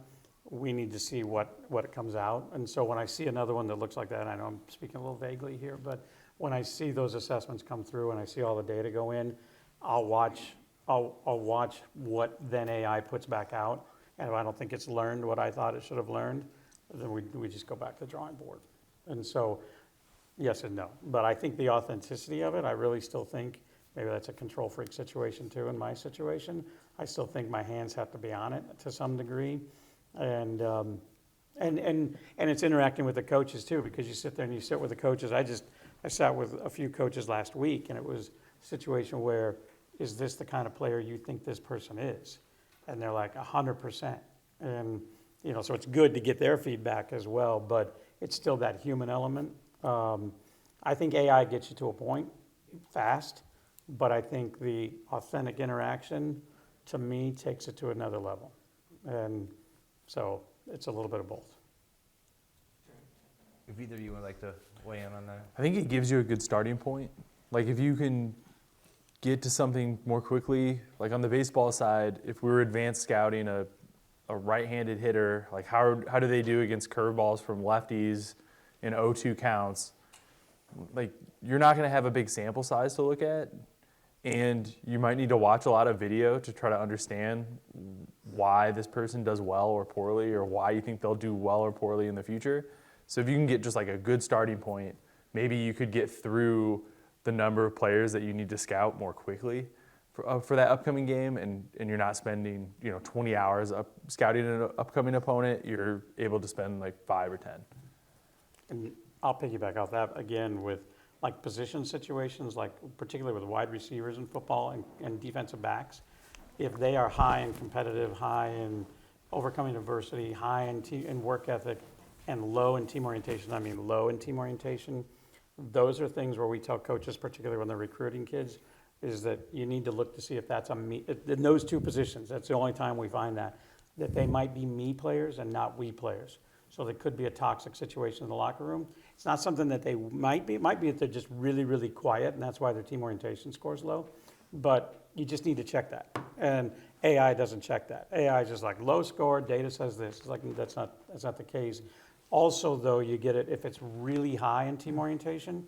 we need to see what comes out. And so when I see another one that looks like that, and I know I'm speaking a little vaguely here, but when I see those assessments come through and I see all the data go in, I'll watch what then AI puts back out, and I don't think it's learned what I thought it should have learned, then we just go back to the drawing board. And so, yes and no. But I think the authenticity of it, I really still think, maybe that's a control freak situation too in my situation. I still think my hands have to be on it to some degree. And it's interacting with the coaches too, because you sit there and you sit with the coaches. I sat with a few coaches last week, and it was a situation where, is this the kind of player you think this person is? And they're like 100%. And, so it's good to get their feedback as well, but it's still that human element. I think AI gets you to a point fast, but I think the authentic interaction, to me, takes it to another level. And so it's a little bit of both. If either of you would like to weigh in on that. I think it gives you a good starting point. Like if you can get to something more quickly, like on the baseball side, if we were advanced scouting a right-handed hitter, like how do they do against curveballs from lefties in 0-2 counts? Like you're not going to have a big sample size to look at, and you might need to watch a lot of video to try to understand why this person does well or poorly, or why you think they'll do well or poorly in the future. So if you can get just like a good starting point, maybe you could get through the number of players that you need to scout more quickly for that upcoming game, and you're not spending 20 hours scouting an upcoming opponent. You're able to spend like 5 or 10. And I'll piggyback off that again with like position situations, like particularly with wide receivers in football and defensive backs. If they are high in competitive, high in overcoming adversity, high in work ethic, and low in team orientation, those are things where we tell coaches, particularly when they're recruiting kids, is that you need to look to see if that's in those two positions. That's the only time we find that they might be me players and not we players. So there could be a toxic situation in the locker room. It's not something that they might be. It might be that they're just really, really quiet, and that's why their team orientation score is low. But you just need to check that. And AI doesn't check that. AI is just like low score, data says this. It's like that's not the case. Also, though, you get it if it's really high in team orientation,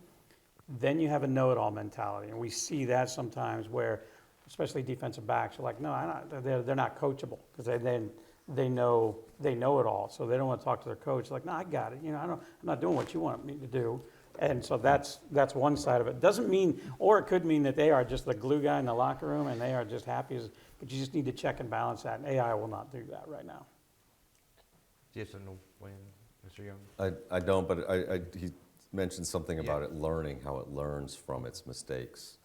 then you have a know-it-all mentality. And we see that sometimes where, especially defensive backs, are like, no, they're not coachable, because they know it all. So they don't want to talk to their coach. Like, no, I got it. I'm not doing what you want me to do. And so that's one side of it. Doesn't mean, or it could mean that they are just the glue guy in the locker room and they are just happy, but you just need to check and balance that. And AI will not do that right now. Jason, weigh in, Mr. Young. I don't, but he mentioned something about it learning, how it learns from its mistakes,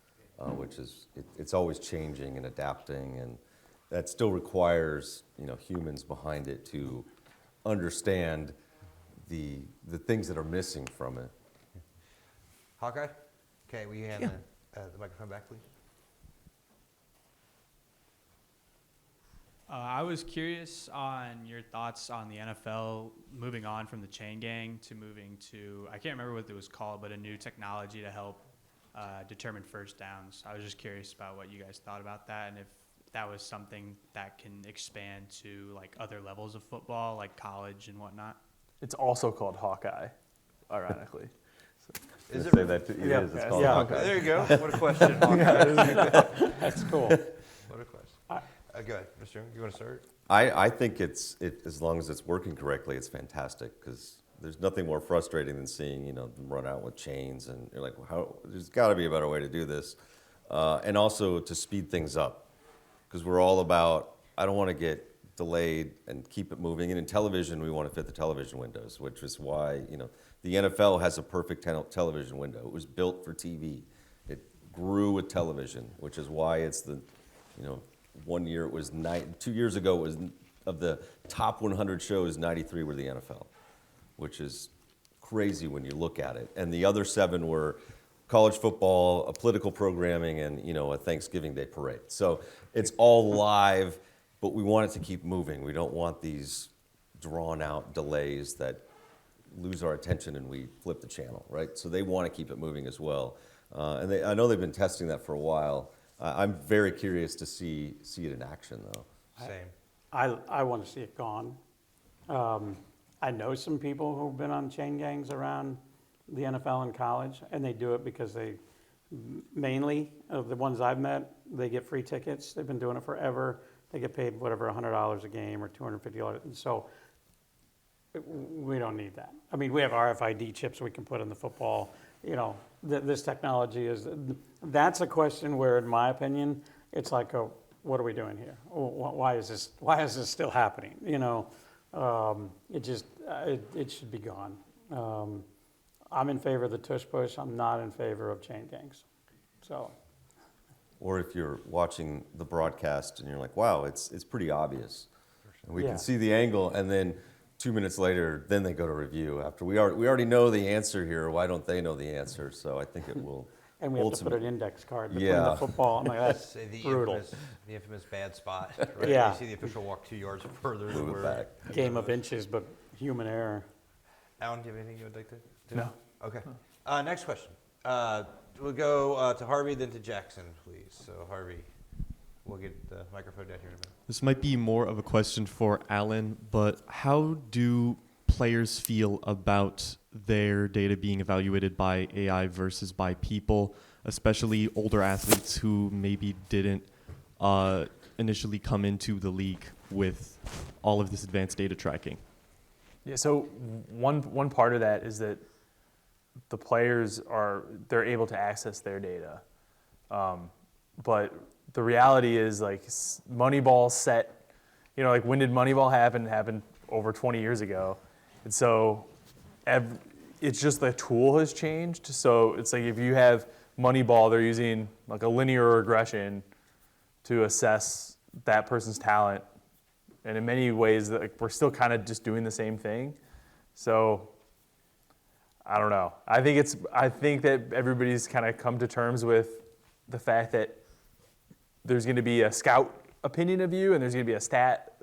which is, it's always changing and adapting, and that still requires, humans behind it to understand the things that are missing from it. Hawkeye? Okay, will you hand the microphone back, please? I was curious on your thoughts on the NFL moving on from the chain gang to moving to, I can't remember what it was called, but a new technology to help determine first downs. I was just curious about what you guys thought about that, and if that was something that can expand to like other levels of football, like college and whatnot. It's also called Hawkeye, ironically. Is Say it? that it Yeah. is. It's called Yeah. Hawkeye. There you go. What a question, Hawkeye. That's cool. What a question. Go ahead, Mr. Young, you want to start? I think as long as it's working correctly, it's fantastic, because there's nothing more frustrating than seeing them run out with chains, and you're like, well, there's got to be a better way to do this, and also to speed things up, because we're all about, I don't want to get delayed and keep it moving. And in television, we want to fit the television windows, which is why the NFL has a perfect television window. It was built for TV. It grew with television, which is why it's the 1 year it was 2 years ago it was of the top 100 shows, 93 were the NFL, which is crazy when you look at it. And the other 7 were college football, a political programming, and a Thanksgiving Day parade. So it's all live, but we want it to keep moving. We don't want these drawn out delays that lose our attention and we flip the channel, right? So they want to keep it moving as well. And I know they've been testing that for a while. I'm very curious to see it in action, though. Same. I want to see it gone. I know some people who've been on chain gangs around the NFL and college, and they do it because mainly of the ones I've met, they get free tickets. They've been doing it forever. they get paid whatever, $100 a game or $250. And so we don't need that. I mean, we have RFID chips we can put in the football. You know, this technology is, that's a question where, in my opinion, it's like, what are we doing here? Why is this still happening? You know, it should be gone. I'm in favor of the tush push. I'm not in favor of chain gangs. So. Or if you're watching the broadcast and you're like, wow, it's pretty obvious. And we Yeah. can see the angle, and then 2 minutes later, then they go to review. After we already know the answer here, why don't they know the answer? So I think it will. And we have to put an index card between Yeah. the football. I'm like, that's Say the brutal. the infamous bad spot, right? Yeah. You see the official walk 2 yards further than Move it where. back. Game of inches, but human error. Alan, do you have anything you would like to do? No. Okay. Next question. We'll go to Harvey, then to Jackson, please. So Harvey, we'll get the microphone down here in a minute. This might be more of a question for Alan, but how do players feel about their data being evaluated by AI versus by people, especially older athletes who maybe didn't initially come into the league with all of this advanced data tracking? Yeah, so one part of that is that the players they're able to access their data. But the reality is, like, Moneyball set, you know, like, when did Moneyball happen? It happened over 20 years ago. And so it's just the tool has changed. So it's like if you have Moneyball, they're using like a linear regression to assess that person's talent. And in many ways, like, we're still kind of just doing the same thing. So I don't know. I think that everybody's kind of come to terms with the fact that there's going to be a scout opinion of you, and there's going to be a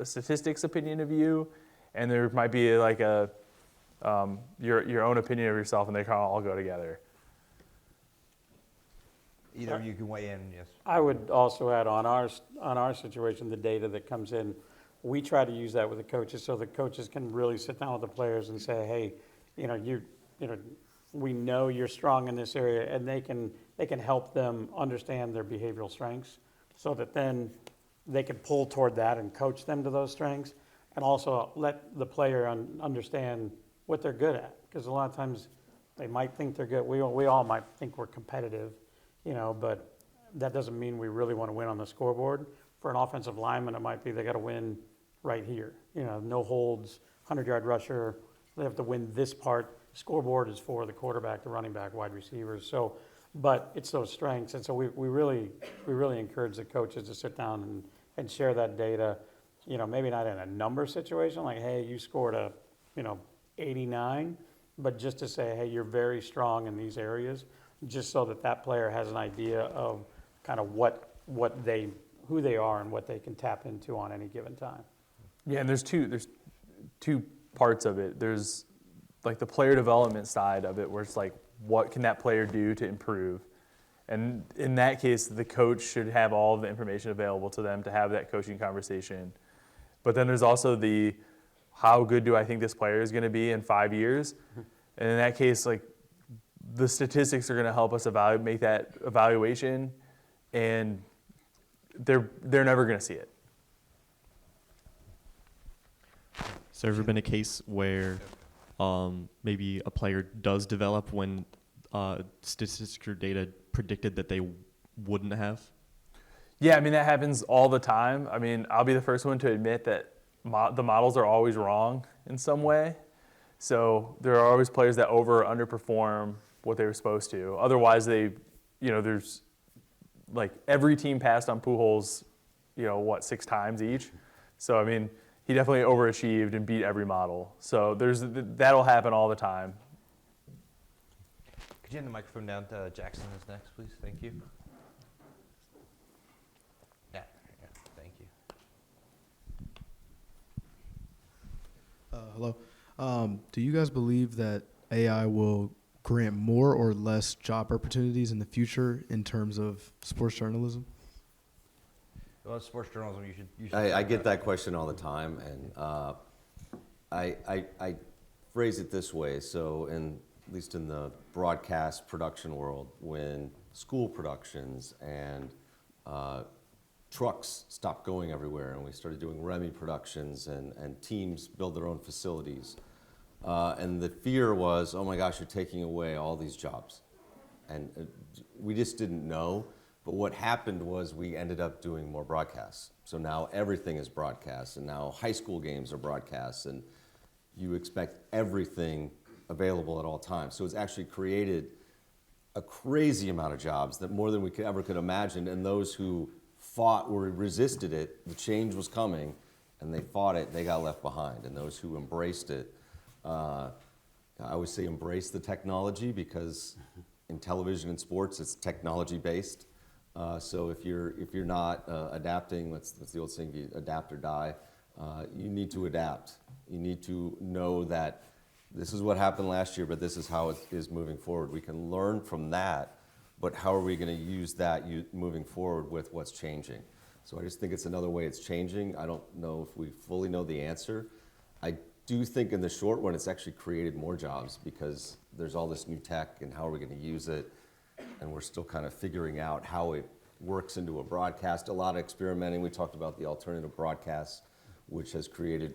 statistics opinion of you, and there might be like your own opinion of yourself, and they kind of all go together. Either of you can weigh in, yes. I would also add on our situation, the data that comes in, we try to use that with the coaches so the coaches can really sit down with the players and say, hey, we know you're strong in this area, and they can help them understand their behavioral strengths so that then they can pull toward that and coach them to those strengths, and also let the player understand what they're good at. Because a lot of times they might think they're good. We all might think we're competitive, but that doesn't mean we really want to win on the scoreboard. For an offensive lineman, it might be they got to win right here. No holds, 100-yard rusher. They have to win this part. Scoreboard is for the quarterback, the running back, wide receivers. So, but it's those strengths, and so we really encourage the coaches to sit down and share that data. Maybe not in a number situation, like, hey, you scored a 89, but just to say, hey, you're very strong in these areas, just so that player has an idea of kind of who they are and what they can tap into on any given time. Yeah, and there's two parts of it. There's like the player development side of it, where it's like, what can that player do to improve? And in that case, the coach should have all the information available to them to have that coaching conversation. But then there's also the, how good do I think this player is going to be in 5 years? And in that case, like, the statistics are going to help us make that evaluation, and they're never going to see it. Has there ever been a case where maybe a player does develop when statistical data predicted that they wouldn't have? Yeah, I mean, that happens all the time. I mean, I'll be the first one to admit that the models are always wrong in some way. So there are always players that over or underperform what they were supposed to. Otherwise, there's like every team passed on Pujols, 6 times each. So, I mean, he definitely overachieved and beat every model. So that'll happen all the time. Could you hand the microphone down to Jackson is next, please? Thank you. Yeah, thank you. Hello. Do you guys believe that AI will grant more or less job opportunities in the future in terms of sports journalism? Well, sports journalism, you should. I get that question all the time, and I phrase it this way. So, at least in the broadcast production world, when school productions and trucks stopped going everywhere, and we started doing Remy productions, and teams build their own facilities. And the fear was, oh my gosh, you're taking away all these jobs. And we just didn't know. But what happened was we ended up doing more broadcasts. So now everything is broadcast, and now high school games are broadcast, and you expect everything available at all times. So it's actually created a crazy amount of jobs, that more than we could imagine. And those who fought or resisted it, the change was coming, and they fought it, they got left behind. And those who embraced it, I always say embrace the technology, because in television and sports, it's technology based. So if you're not adapting, that's the old saying, you adapt or die. You need to adapt. You need to know that this is what happened last year, but this is how it is moving forward. We can learn from that, but how are we going to use that moving forward with what's changing? So I just think it's another way it's changing. I don't know if we fully know the answer. I do think in the short run, it's actually created more jobs, because there's all this new tech, and how are we going to use it? And we're still kind of figuring out how it works into a broadcast. A lot of experimenting. We talked about the alternative broadcasts, which has created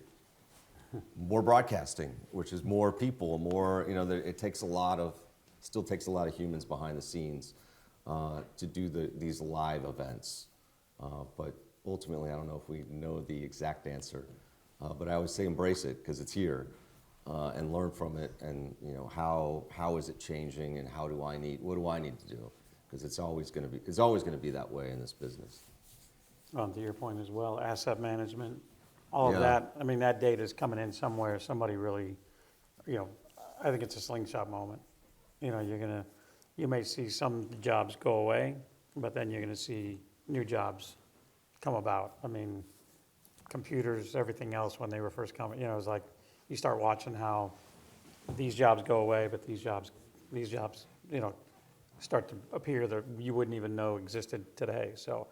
more broadcasting, which is more people, more, it takes still takes a lot of humans behind the scenes to do these live events. But ultimately, I don't know if we know the exact answer. But I always say embrace it, because it's here, and learn from it. And how is it changing, and what do I need to do? Because it's always going to be that way in this business. To your point as well, asset management, all Yeah. of that. I mean, that data is coming in somewhere. Somebody really, I think it's a slingshot moment. You may see some jobs go away, but then you're going to see new jobs come about. I mean, computers, everything else, when they were first coming, it's like you start watching how these jobs go away, but these jobs, start to appear that you wouldn't even know existed today. So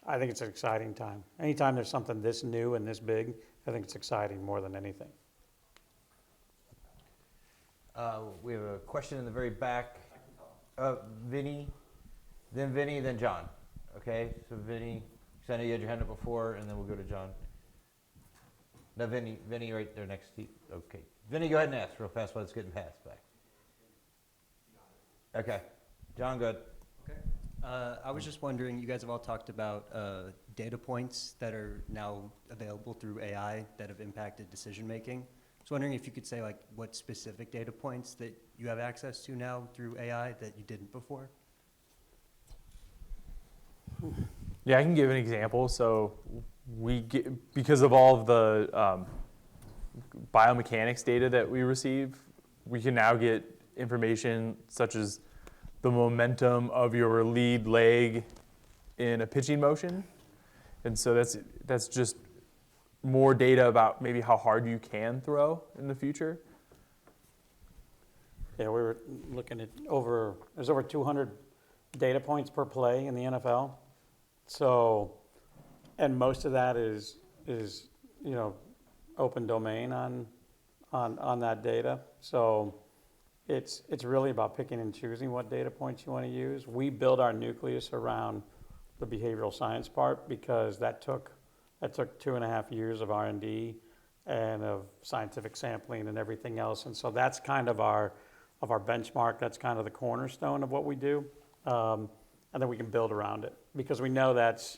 I think it's an exciting time. Anytime there's something this new and this big, I think it's exciting more than anything. We have a question in the very back. Vinny, then John. Okay, so Vinny, because I know you had your hand up before, and then we'll go to John. No, Vinny right there next to you. Okay. Vinny, go ahead and ask real fast while it's getting passed back. Okay. John, go ahead. Okay. I was just wondering, you guys have all talked about data points that are now available through AI that have impacted decision making. I was wondering if you could say what specific data points that you have access to now through AI that you didn't before. Yeah, I can give an example. So because of all of the biomechanics data that we receive, we can now get information such as the momentum of your lead leg in a pitching motion. And so that's just more data about maybe how hard you can throw in the future. Yeah, we were looking at there's over 200 data points per play in the NFL. So, and most of that is open domain on that data. So it's really about picking and choosing what data points you want to use. We build our nucleus around the behavioral science part, because that took 2.5 years of R&D and of scientific sampling and everything else. And so that's kind of our benchmark. That's kind of the cornerstone of what we do. And then we can build around it, because we know that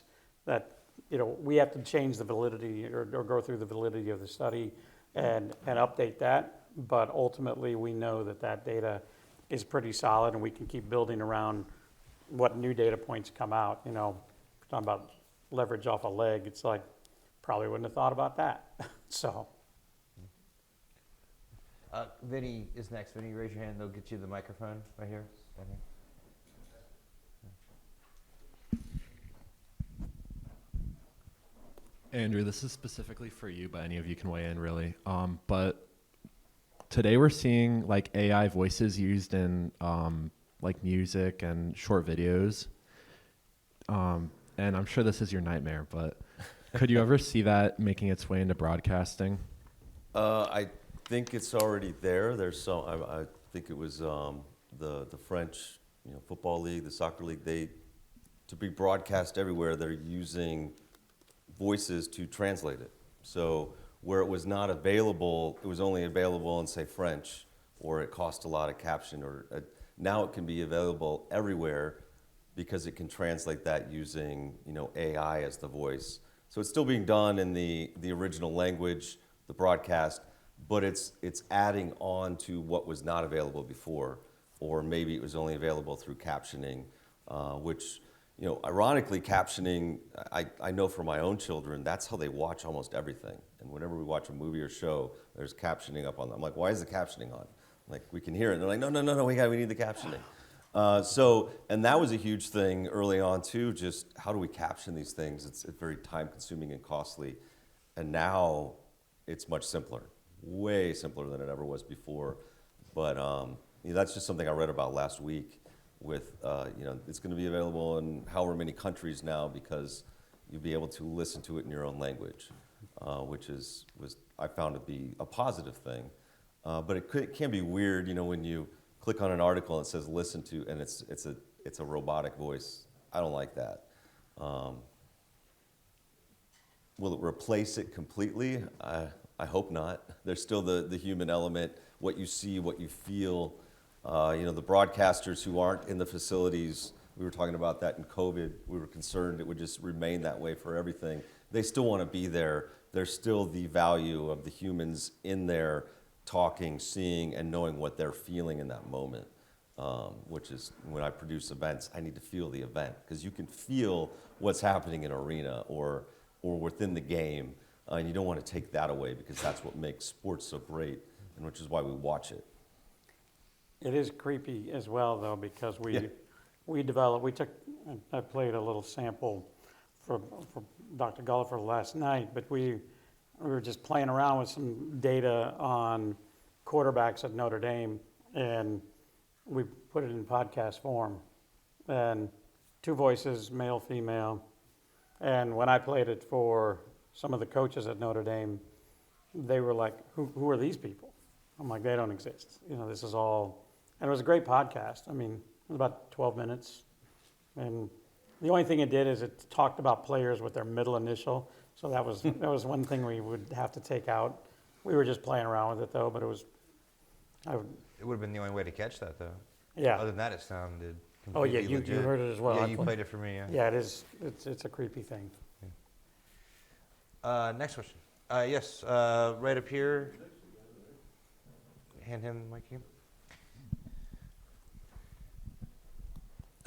we have to change the validity or go through the validity of the study and update that. But ultimately, we know that data is pretty solid, and we can keep building around what new data points come out. If you're talking about leverage off a leg, it's like, probably wouldn't have thought about that. So. Vinny is next. Vinny, raise your hand. They'll get you the microphone right here. Right here. Andrew, this is specifically for you, but any of you can weigh in, really. But today we're seeing AI voices used in music and short videos. And I'm sure this is your nightmare, but could you ever see that making its way into broadcasting? I think it's already there. There's some. I think it was the French football league, the soccer league. to be broadcast everywhere, they're using voices to translate it. So where it was not available, it was only available in, say, French, or it cost a lot of caption, or now it can be available everywhere because it can translate that using, AI as the voice. So it's still being done in the original language, the broadcast, but it's adding on to what was not available before, or maybe it was only available through captioning, which, ironically, captioning, I know for my own children, that's how they watch almost everything. And whenever we watch a movie or show, there's captioning up on them. I'm like, why is the captioning on? Like, we can hear it. And they're like, no, we need the captioning. And that was a huge thing early on too, just how do we caption these things? It's very time consuming and costly. And now it's much simpler, way simpler than it ever was before. But that's just something I read about last week with, it's going to be available in however many countries now because you'll be able to listen to it in your own language, which I found to be a positive thing. But it can be weird, when you click on an article and it says listen to, and it's a robotic voice. I don't like that. Will it replace it completely? I hope not. There's still the human element, what you see, what you feel. The broadcasters who aren't in the facilities, we were talking about that in COVID. We were concerned it would just remain that way for everything. They still want to be there. There's still the value of the humans in there talking, seeing, and knowing what they're feeling in that moment, which is when I produce events, I need to feel the event because you can feel what's happening in an arena or within the game, and you don't want to take that away because that's what makes sports so great, and which is why we watch it. It is creepy as well, though, because I played a little sample for Dr. Gulliver last night, but we were just playing around with some data on quarterbacks at Notre Dame, and we put it in podcast form. And 2 voices, male, female. And when I played it for some of the coaches at Notre Dame, they were like, who are these people? I'm like, they don't exist. This is all, and it was a great podcast. I mean, it was about 12 minutes. And the only thing it did is it talked about players with their middle initial. So that was one thing we would have to take out. We were just playing around with it though, but it was. It would have been the only way to catch that though. Yeah. Other than that, it sounded. Oh yeah, completely you legit. heard it as well. Yeah, you played it for me. Yeah. Yeah, it is. It's a creepy thing. Next question. Yes, right up here. Hand him the mic here.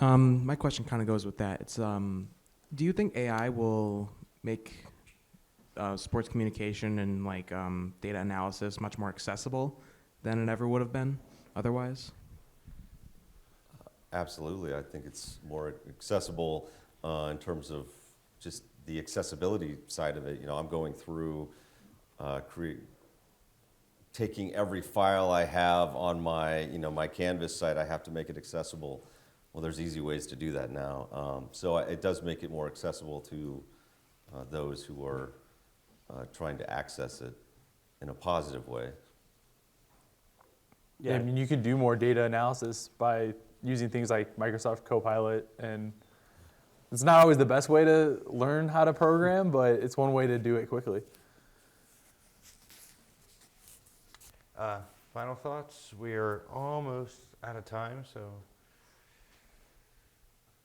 My question kind of goes with that. It's do you think AI will make sports communication and data analysis much more accessible than it ever would have been otherwise? Absolutely. I think it's more accessible in terms of just the accessibility side of it. I'm going through taking every file I have on my, my Canvas site. I have to make it accessible. Well, there's easy ways to do that now. So it does make it more accessible to those who are trying to access it in a positive way. Yeah, I mean, you could do more data analysis by using things like Microsoft Copilot, and it's not always the best way to learn how to program, but it's one way to do it quickly. Final thoughts? We are almost out of time, so.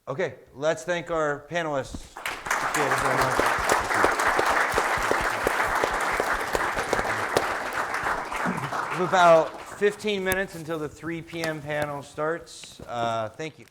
Okay, let's thank our panelists. Appreciate it very much. We have about 15 minutes until the 3 p.m. panel starts. Thank you.